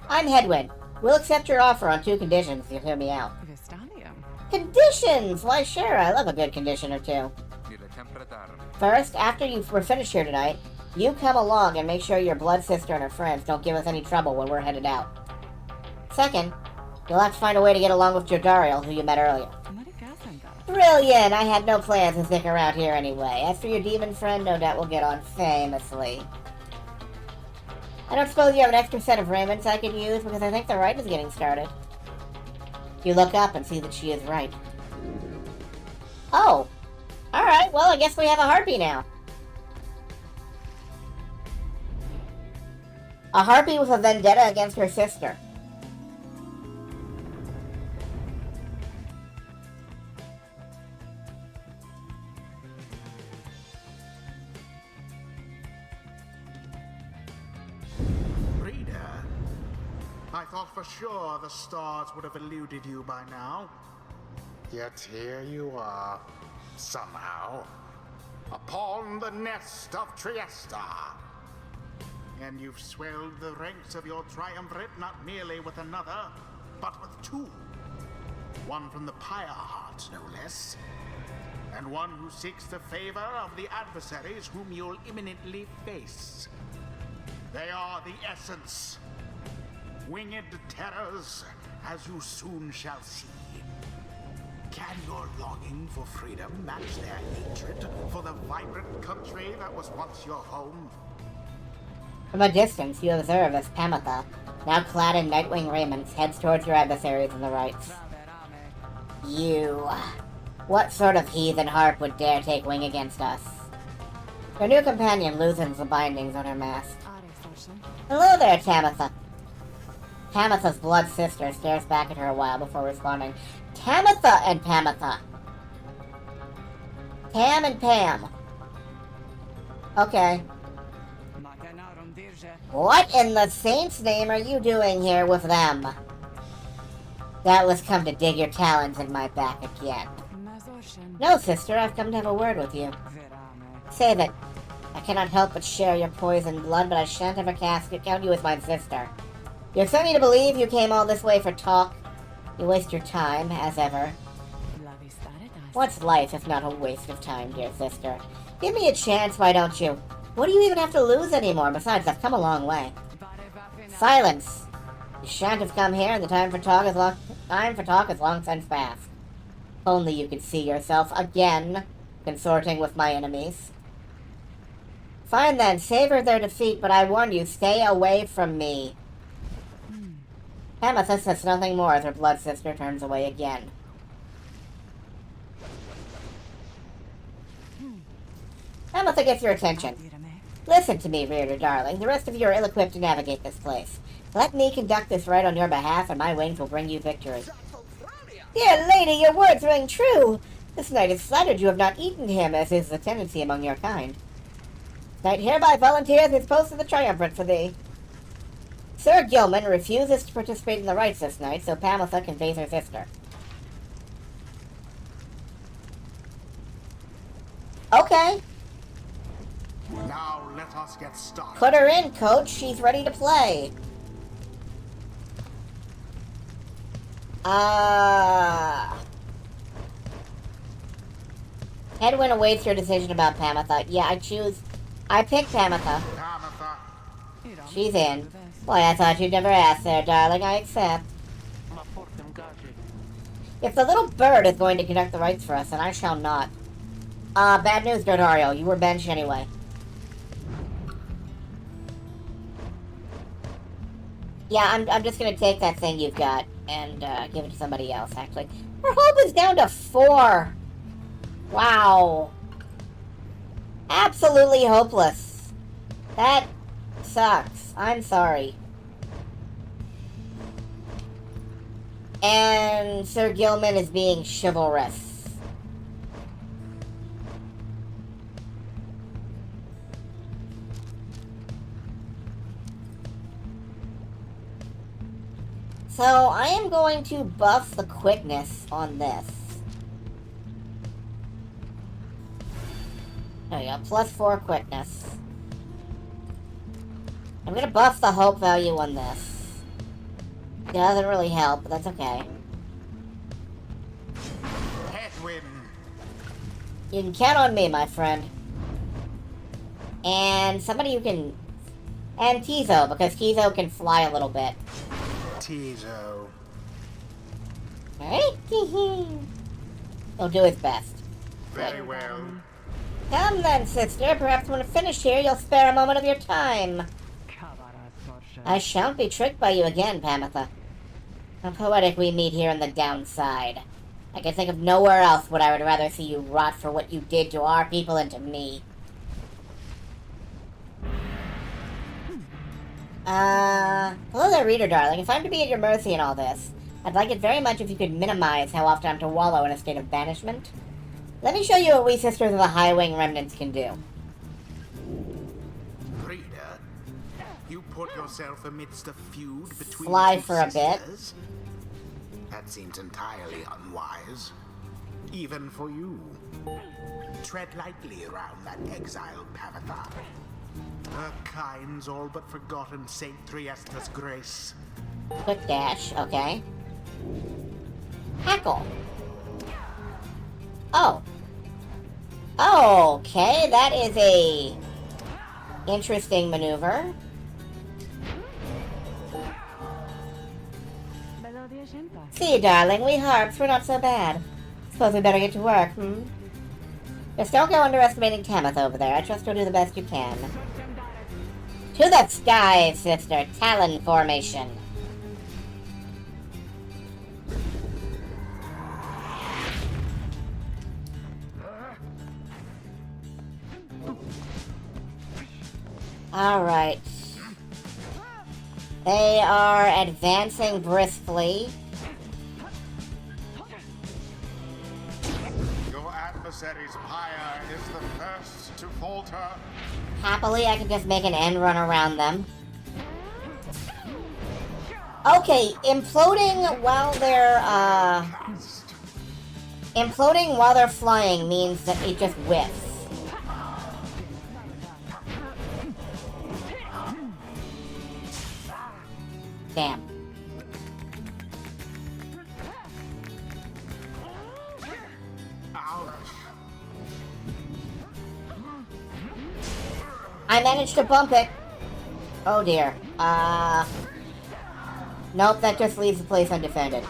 I'm Headwind. We'll accept your offer on 2 conditions if you hear me out. Conditions! Why sure, I love a good condition or two. First, after we're finished here tonight, you come along and make sure your blood sister and her friends don't give us any trouble when we're headed out. Second, you'll have to find a way to get along with Jodariel, who you met earlier. Brilliant! I had no plans to stick around here anyway. As for your demon friend, no doubt we'll get on famously. I don't suppose you have an extra set of raiments I could use, because I think the rite is getting started. You look up and see that she is right. Oh! Alright, well, I guess we have a harpy now. A harpy with a vendetta against her sister. I thought for sure the stars would have eluded you by now. Yet here you are, somehow, upon the nest of Trieste. And you've swelled the ranks of your triumvirate not merely with another, but with 2. One from the Pyre heart, no less. And one who seeks the favor of the adversaries whom you'll imminently face. They are the essence. Winged terrors, as you soon shall see. Can your longing for freedom match their hatred for the vibrant country that was once your home? From a distance, you observe as Pamitha, now clad in Nightwing raiments, heads towards your adversaries on the right. You... What sort of heathen harp would dare take wing against us? Your new companion loosens the bindings on her mask. Hello there, Tamitha. Pamitha's blood sister stares back at her a while before responding. Tamitha and Pamitha! Tam and Pam. Okay. What in the saint's name are you doing here with them? Doubtless come to dig your talons in my back again. No, sister, I've come to have a word with you. Save it. I cannot help but share your poisoned blood, but I shan't ever count you as my sister. You expect me to believe you came all this way for talk? You waste your time, as ever. What's life if not a waste of time, dear sister? Give me a chance, why don't you? What do you even have to lose anymore? Besides, I've come a long way. Silence! You shan't have come here, and the time for talk is long since past. Only you could see yourself again consorting with my enemies. Fine then, savor their defeat, but I warn you, stay away from me. Amethyst says nothing more as her blood sister turns away again. Amethyst gets your attention. Listen to me, Reader darling. The rest of you are ill-equipped to navigate this place. Let me conduct this rite on your behalf, and my wings will bring you victory. Dear lady, your words ring true. This knight is flattered you have not eaten him, as is the tendency among your kind. Knight hereby volunteers his post of the triumvirate for thee. Sir Gilman refuses to participate in the rites this night, so Pamela conveys her sister. Okay. Now let us get started. Put her in, coach. She's ready to play. Edwin awaits your decision about Pamatha. Yeah, I picked Pamatha. She's in. Boy, I thought you'd never ask there, darling. I accept. If the little bird is going to conduct the rites for us, then I shall not. Bad news, Dodario. You were benched anyway. Yeah, I'm just gonna take that thing you've got and give it to somebody else, actually. Her hope is down to 4. Wow. Absolutely hopeless. That sucks. I'm sorry. And Sir Gilman is being chivalrous. So, I am going to buff the quickness on this. There we go, +4 quickness. I'm gonna buff the hope value on this. Doesn't really help, but that's okay. Headwind. You can count on me, my friend. And somebody who can... And Tizo, because Tizo can fly a little bit. Tizo. Alright? He'll do his best. Very well. Come then, sister. Perhaps when finished here, you'll spare a moment of your time. I shan't be tricked by you again, Pamatha. How poetic we meet here in the downside. I can think of nowhere else would I would rather see you rot for what you did to our people and to me. Hello there, reader darling. If I'm to be at your mercy in all this, I'd like it very much if you could minimize how often I'm to wallow in a state of banishment. Let me show you what we Sisters of the High Wing Remnants can do. Frida, you put yourself amidst a feud between Fly two for a bit. sisters? That seems entirely unwise. Even for you. Tread lightly around that exiled Pamatha. Her kind's all but forgotten Saint Triesta's grace. Quick dash, okay. Hackle. Oh. Okay, that is a interesting maneuver. See, darling, we Harps, we're not so bad. Suppose we better get to work, Just don't go underestimating Tamith over there. I trust you'll do the best you can. To the skies, sister. Talon formation. Alright. They are advancing briskly. Your adversary's Pyre is the first to falter. Happily, I can just make an end run around them. Okay, imploding while they're, imploding while they're flying means that it just whiffs. Damn. I managed to bump it. Oh dear. Nope, that just leaves the place undefended.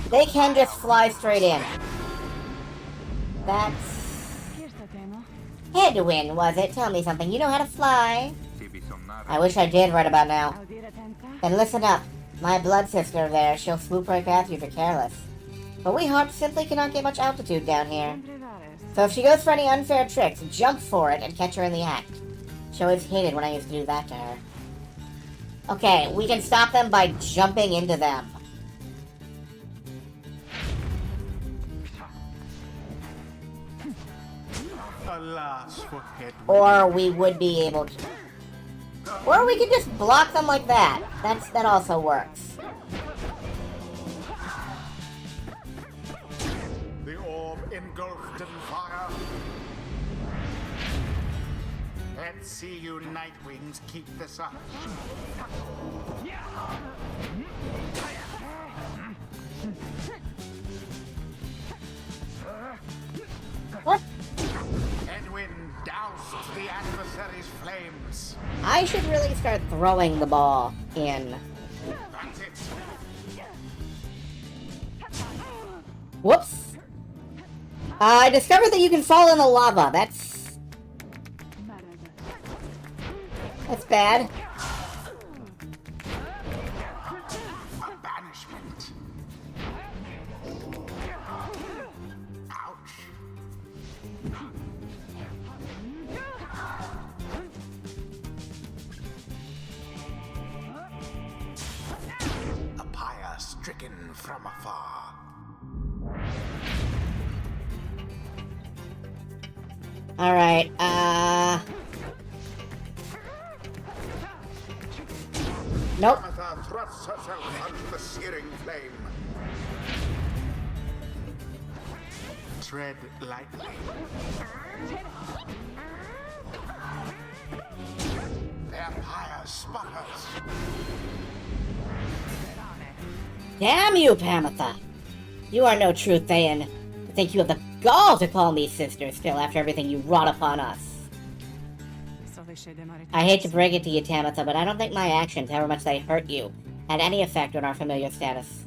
They can just fly straight in. That's... Headwind, was it? Tell me something. You know how to fly? I wish I did right about now. Then listen up. My blood sister there, she'll swoop right past you if you're careless. But we Harps simply cannot get much altitude down here. So if she goes for any unfair tricks, jump for it and catch her in the act. She always hated when I used to do that to her. Okay, we can stop them by jumping into them. Alas for Hedwig. Or we would be able to. Or we could just block them like that. That also works. The orb engulfed in fire. Let's see you Nightwings keep this up. What? Edwin doused the adversary's flames. I should really start throwing the ball in. That's it. Whoops. I discovered that you can fall in the lava. That's bad. A banishment. Ouch. A pyre stricken from afar. Alright, nope. Amatha thrusts herself under the searing flame. Tread lightly. Vampire spotters. Damn you, Pamatha! You are no true Thayan. To think you have the gall to call me sister still after everything you wrought upon us. I hate to break it to you, Tamatha, but I don't think my actions, however much they hurt you, had any effect on our familiar status.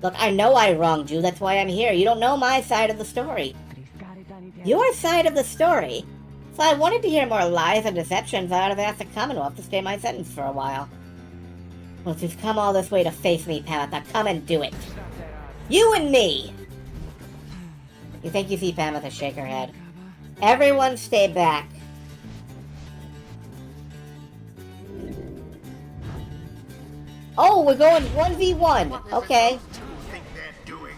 Look, I know I wronged you, that's why I'm here. You don't know my side of the story. Your side of the story? So I wanted to hear more lies and deceptions. I would have asked the Commonwealth to stay my sentence for a while. Well, if you've come all this way to face me, Pamatha, come and do it. You and me! You think you see Pamatha shake her head. Everyone stay back. Oh, we're going 1v1. Okay. What do you think they're doing?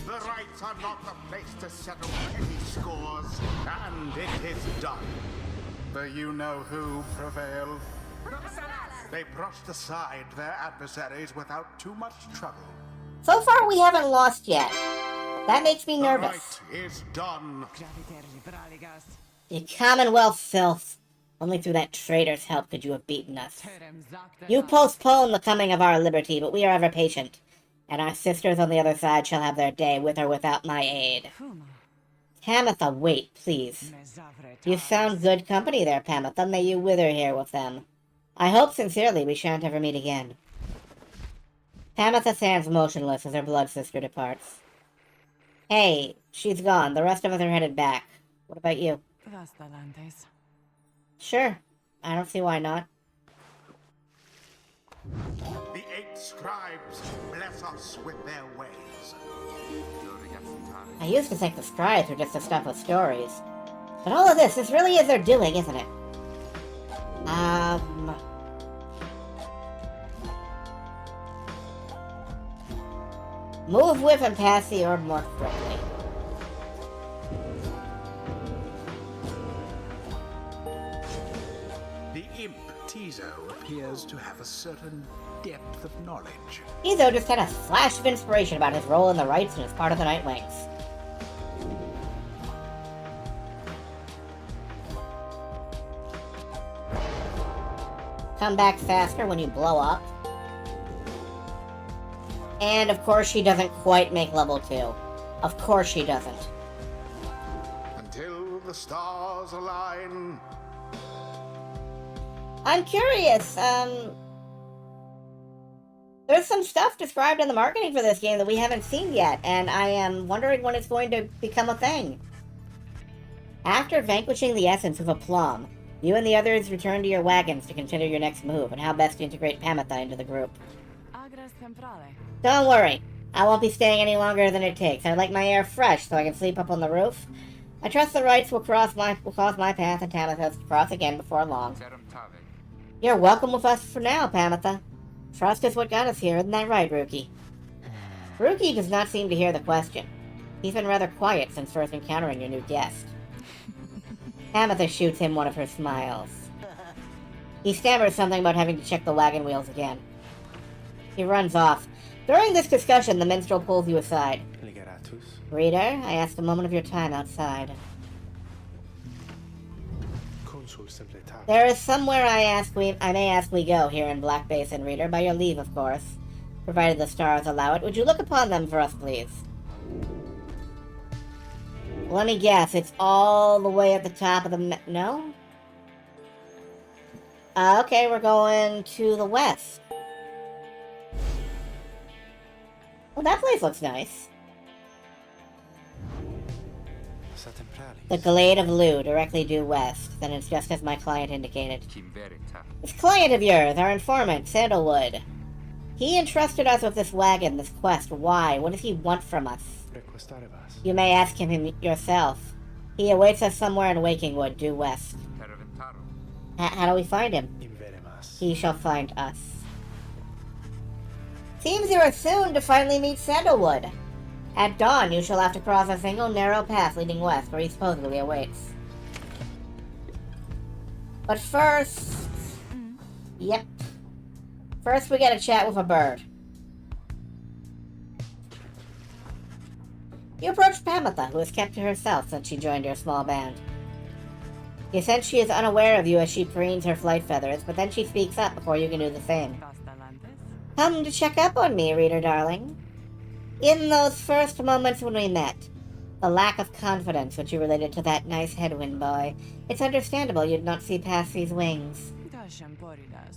The rights are not the place to settle petty scores, and it is done. The you-know-who prevail. They brushed aside their adversaries without too much trouble. So far, we haven't lost yet. That makes me nervous. The right is done. You Commonwealth filth. Only through that traitor's help could you have beaten us. You postpone the coming of our liberty, but we are ever patient. And our sisters on the other side shall have their day with or without my aid. Pamatha, wait, please. You sound good company there, Pamatha. May you wither here with them. I hope sincerely we shan't ever meet again. Pamatha stands motionless as her blood sister departs. Hey, she's gone. The rest of us are headed back. What about you? Sure. I don't see why not. The 8 scribes bless us with their ways. I used to think the scribes were just the stuff with stories. But all of this really is their doing, isn't it? Move, whiff, and pass the orb more quickly. The imp Tizo appears to have a certain depth of knowledge. Tizo just had a flash of inspiration about his role in the rites and as part of the Nightwings. Come back faster when you blow up. And of course she doesn't quite make level 2. Of course she doesn't. Until the stars align. I'm curious, There's some stuff described in the marketing for this game that we haven't seen yet, and I am wondering when it's going to become a thing. After vanquishing the essence with aplomb, you and the others return to your wagons to consider your next move and how best to integrate Pamatha into the group. Don't worry, I won't be staying any longer than it takes. I'd like my air fresh so I can sleep up on the roof. I trust the rights will cross my path and Pamatha's cross again before long. You're welcome with us for now, Pamatha. Trust is what got us here, isn't that right, Rookie? Rookie does not seem to hear the question. He's been rather quiet since first encountering your new guest. Pamatha shoots him one of her smiles. He stammers something about having to check the wagon wheels again. He runs off. During this discussion, the minstrel pulls you aside. Reader, I asked a moment of your time outside. There is somewhere I may ask we go here in Black Basin, Reader, by your leave, of course. Provided the stars allow it. Would you look upon them for us, please? Let me guess, it's all the way at the top of the no? Okay, we're going to the west. Well, that place looks nice. The Glade of Lu, directly due west. Then it's just as my client indicated. This client of yours, our informant, Sandalwood. He entrusted us with this wagon, this quest. Why? What does he want from us? You may ask him yourself. He awaits us somewhere in Wakingwood, due west. How do we find him? He shall find us. Seems you are soon to finally meet Sandalwood. At dawn, you shall have to cross a single narrow path leading west, where he supposedly awaits. But first... Yep. First, we gotta chat with a bird. You approach Pamatha, who has kept to herself since she joined your small band. You sense she is unaware of you as she preens her flight feathers, but then she speaks up before you can do the same. Come to check up on me, reader darling. In those first moments when we met, the lack of confidence which you related to that nice headwind boy, it's understandable you'd not see past these wings.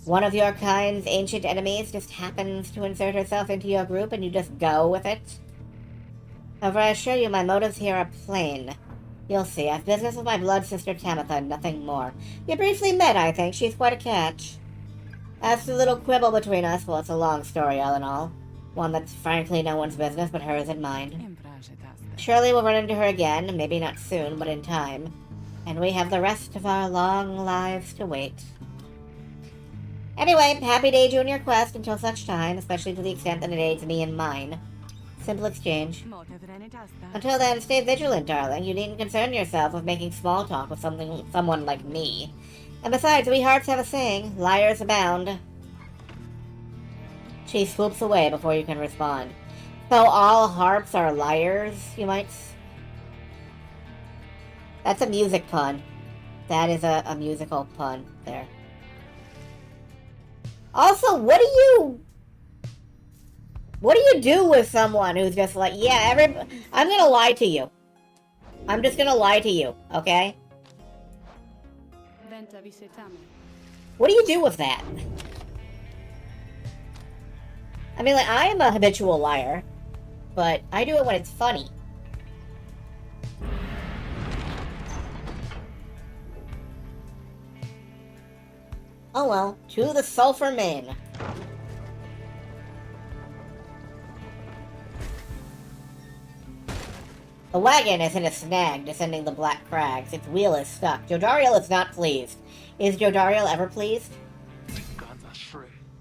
One of your kind's ancient enemies just happens to insert herself into your group and you just go with it. However, I assure you my motives here are plain. You'll see, I've business with my blood sister Tamatha and nothing more. You briefly met, I think. She's quite a catch. As to the little quibble between us, well, it's a long story all in all. One that's frankly no one's business but hers and mine. Surely we'll run into her again, maybe not soon, but in time. And we have the rest of our long lives to wait. Anyway, happy to aid you in your quest until such time, especially to the extent that it aids me in mine. Simple exchange. Until then, stay vigilant, darling. You needn't concern yourself with making small talk with someone like me. And besides, we Harps have a saying, liars abound. She swoops away before you can respond. So all Harps are liars, you might... That's a music pun. That is a musical pun there. Also, what do you do with someone who's just like, yeah, I'm gonna lie to you. I'm just gonna lie to you, okay? What do you do with that? I mean, like, I am a habitual liar, but I do it when it's funny. Oh well, to the Sulphur Min. The wagon is in a snag descending the Black Crags. Its wheel is stuck. Jodariel is not pleased. Is Jodariel ever pleased?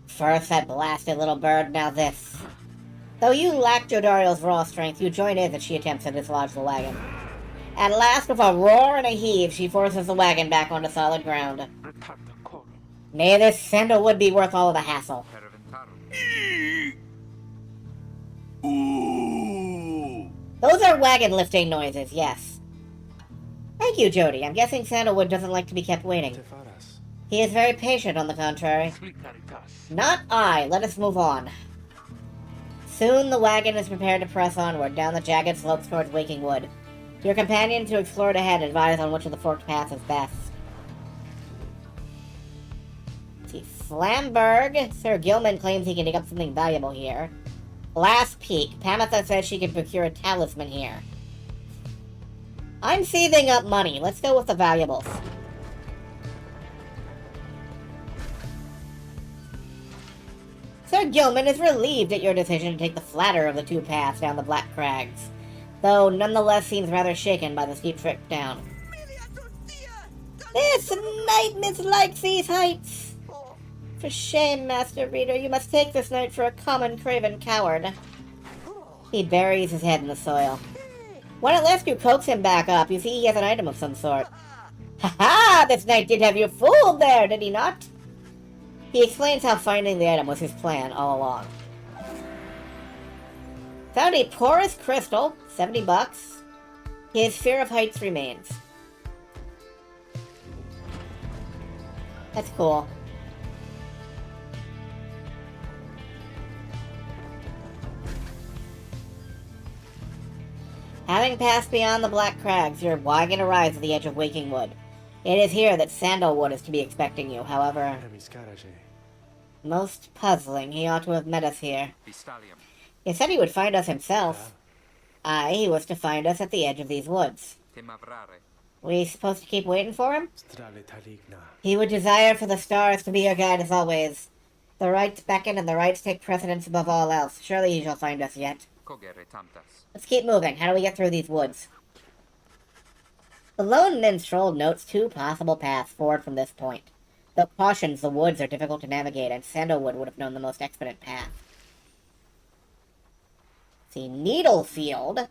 First that blasted little bird, now this. Though you lack Jodariel's raw strength, you join in as she attempts to dislodge the wagon. At last, with a roar and a heave, she forces the wagon back onto solid ground. May this sandalwood be worth all of the hassle. Those are wagon lifting noises, yes. Thank you, Jody. I'm guessing Sandalwood doesn't like to be kept waiting. He is very patient, on the contrary. Not I. Let us move on. Soon the wagon is prepared to press onward down the jagged slopes towards Wakingwood. Your companions who explored ahead advise on which of the forked paths is best. See, Flamberg. Sir Gilman claims he can dig up something valuable here. Last Peak. Pamitha says she can procure a talisman here. I'm saving up money. Let's go with the valuables. Sir Gilman is relieved at your decision to take the flatter of the two paths down the Black Crags, though nonetheless seems rather shaken by the steep trip down. This knight mislikes these heights. For shame, Master Reader, you must take this knight for a common craven coward. He buries his head in the soil. When at last you coax him back up, you see he has an item of some sort. Ha ha! This knight did have you fooled there, did he not? He explains how finding the item was his plan all along. Found a porous crystal, $70. His fear of heights remains. That's cool. Having passed beyond the Black Crags, your wagon arrives at the edge of Waking Wood. It is here that Sandalwood is to be expecting you, however... Most puzzling, he ought to have met us here. He said he would find us himself. Aye, he was to find us at the edge of these woods. We supposed to keep waiting for him? He would desire for the stars to be your guide as always. The rights beckon and the rights take precedence above all else. Surely he shall find us yet. Let's keep moving. How do we get through these woods? The lone minstrel notes two possible paths forward from this point, though cautions the woods are difficult to navigate and Sandalwood would have known the most expedient path. See, Needlefield.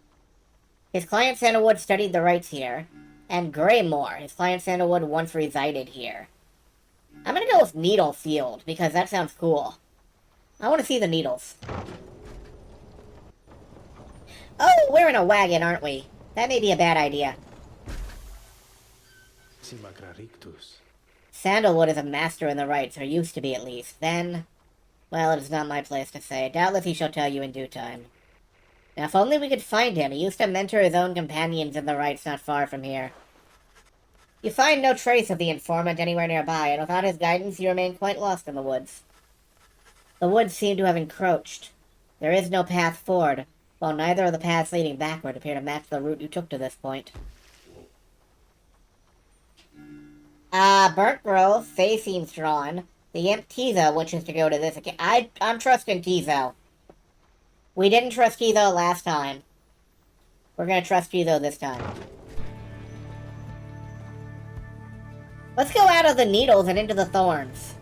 His client Sandalwood studied the rites here, and Greymore. His client Sandalwood once resided here. I'm gonna go with Needlefield, because that sounds cool. I want to see the needles. Oh, we're in a wagon, aren't we? That may be a bad idea. Sandalwood is a master in the rites, or used to be at least. Then, well, it is not my place to say. Doubtless he shall tell you in due time. Now, if only we could find him. He used to mentor his own companions in the rites not far from here. You find no trace of the informant anywhere nearby, and without his guidance you remain quite lost in the woods. The woods seem to have encroached. There is no path forward, while neither of the paths leading backward appear to match the route you took to this point. Burnt Grove, Faye seems drawn. The imp Tizo wishes to go to this again. I'm trusting Tizo. We didn't trust Tizo last time. We're gonna trust Tizo this time. Let's go out of the needles and into the thorns.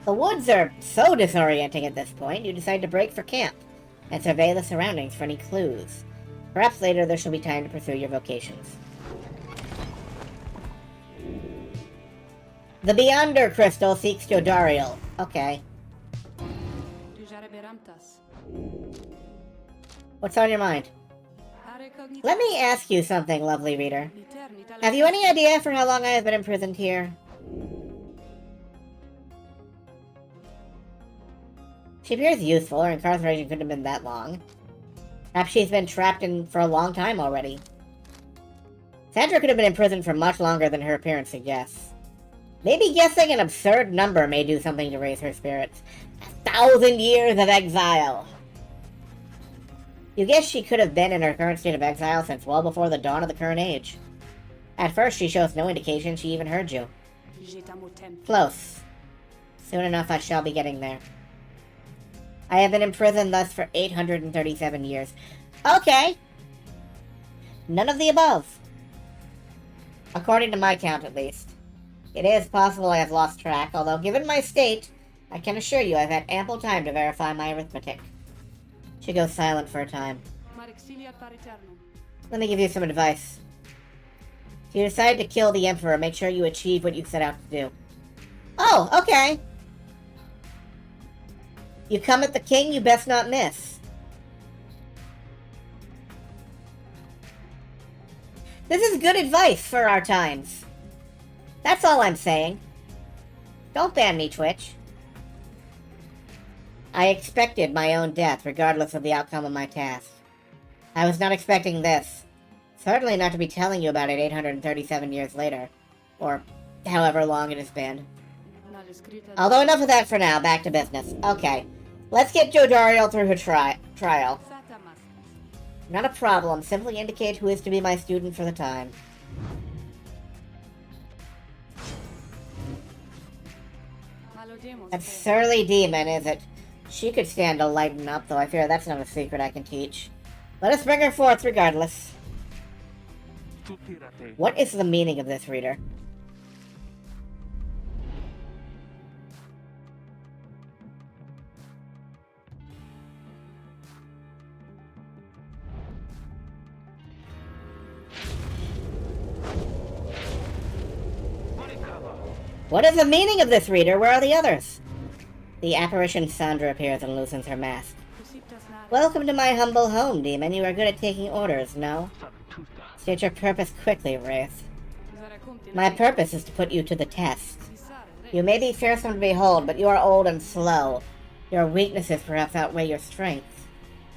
The woods are so disorienting at this point, you decide to break for camp and survey the surroundings for any clues. Perhaps later there shall be time to pursue your vocations. The Beyonder Crystal seeks Jodariel. Okay. What's on your mind? Let me ask you something, lovely reader. Have you any idea for how long I have been imprisoned here? She appears youthful. Her incarceration couldn't have been that long. Perhaps she's been trapped in for a long time already. Sandra could have been imprisoned for much longer than her appearance suggests. Maybe guessing an absurd number may do something to raise her spirits. 1,000 years of exile! You guess she could have been in her current state of exile since well before the dawn of the current age. At first, she shows no indication she even heard you. Close. Soon enough, I shall be getting there. I have been imprisoned thus for 837 years. Okay! None of the above. According to my count, at least. It is possible I have lost track, although given my state, I can assure you I've had ample time to verify my arithmetic. She goes silent for a time. Let me give you some advice. If you decide to kill the Emperor, make sure you achieve what you set out to do. Oh, okay! You come at the king, you best not miss. This is good advice for our times. That's all I'm saying. Don't ban me, Twitch. I expected my own death, regardless of the outcome of my task. I was not expecting this. Certainly not to be telling you about it 837 years later. Or however long it has been. Although enough of that for now, back to business. Okay, let's get Jodariel through her trial. Not a problem, simply indicate who is to be my student for the time. That surly demon, is it? She could stand to lighten up, though I fear that's not a secret I can teach. Let us bring her forth regardless. What is the meaning of this, reader? What is the meaning of this, reader? Where are the others? The apparition Sandra appears and loosens her mask. Welcome to my humble home, demon. You are good at taking orders, no? State your purpose quickly, Wraith. My purpose is to put you to the test. You may be fearsome to behold, but you are old and slow. Your weaknesses perhaps outweigh your strengths.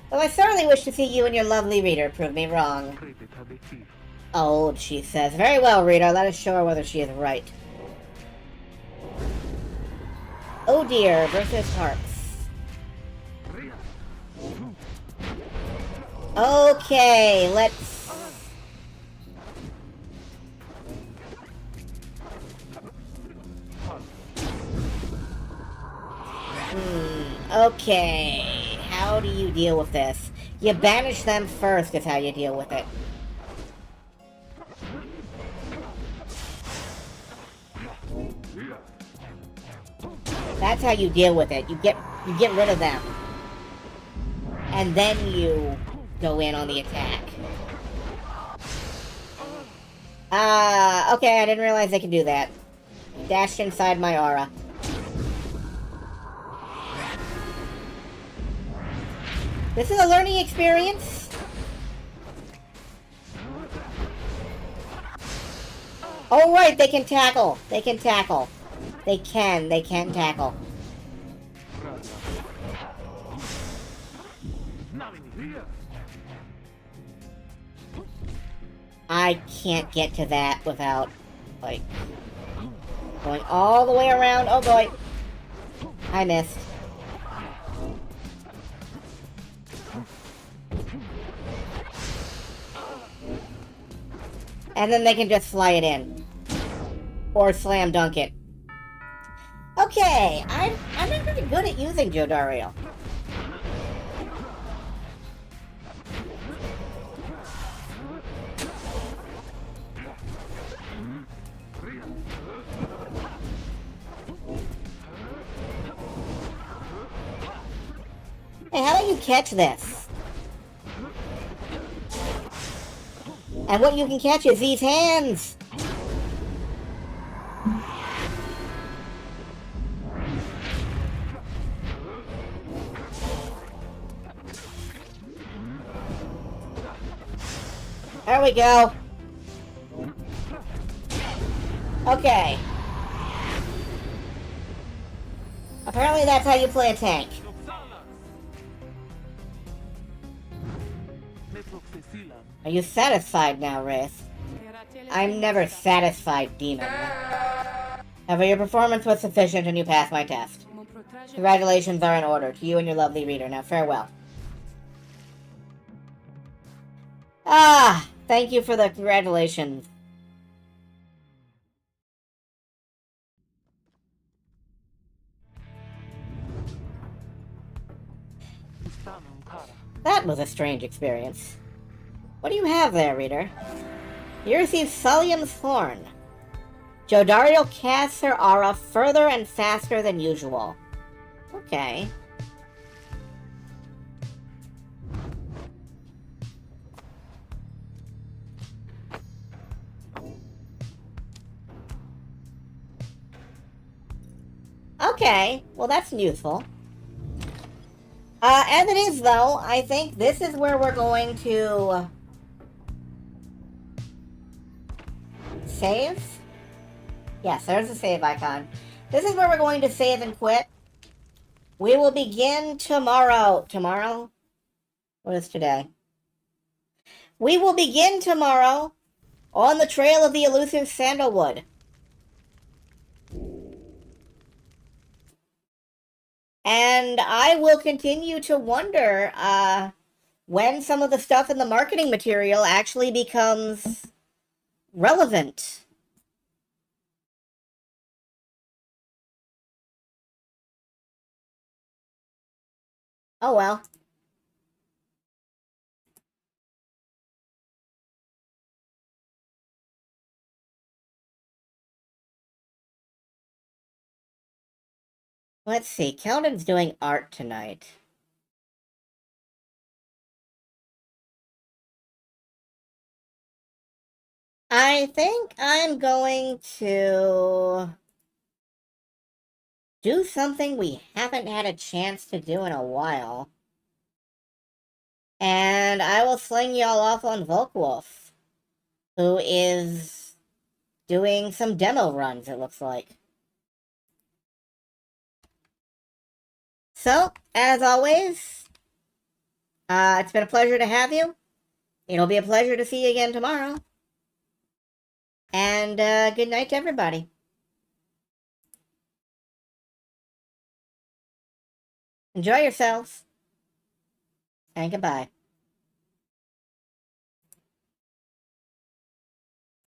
Though I certainly wish to see you and your lovely reader prove me wrong. Old, she says. Very well, reader. Let us show her whether she is right. Oh dear, versus Harps. Okay, let's... Okay, how do you deal with this? You banish them first is how you deal with it. That's how you deal with it. You get rid of them. And then you go in on the attack. Okay, I didn't realize they could do that. Dashed inside my aura. This is a learning experience. Oh right, they can tackle. They can tackle. They can tackle. I can't get to that without, like, going all the way around. Oh boy. I missed. And then they can just fly it in. Or slam dunk it. Okay, I'm not really good at using Jodariel. Hey, how do you catch this? And what you can catch is these hands! There we go. Okay. Apparently that's how you play a tank. Are you satisfied now, Wraith? I'm never satisfied, demon. However, your performance was sufficient and you passed my test. Congratulations are in order to you and your lovely reader. Now farewell. Ah! Thank you for the congratulations. That was a strange experience. What do you have there, reader? You receive Sullium's Horn. Jodariel casts her aura further and faster than usual. Okay. Okay, well that's useful. As it is though, I think this is where we're going to... save? Yes, there's the save icon. This is where we're going to save and quit. We will begin tomorrow. Tomorrow? What is today? We will begin tomorrow on the trail of the elusive sandalwood. And I will continue to wonder when some of the stuff in the marketing material actually becomes relevant. Oh well. Let's see. Keldon's doing art tonight. I think I'm going to do something we haven't had a chance to do in a while. And I will sling y'all off on Volkwolf, who is doing some demo runs, it looks like. So, as always, it's been a pleasure to have you. It'll be a pleasure to see you again tomorrow. And good night to everybody. Enjoy yourselves. And goodbye.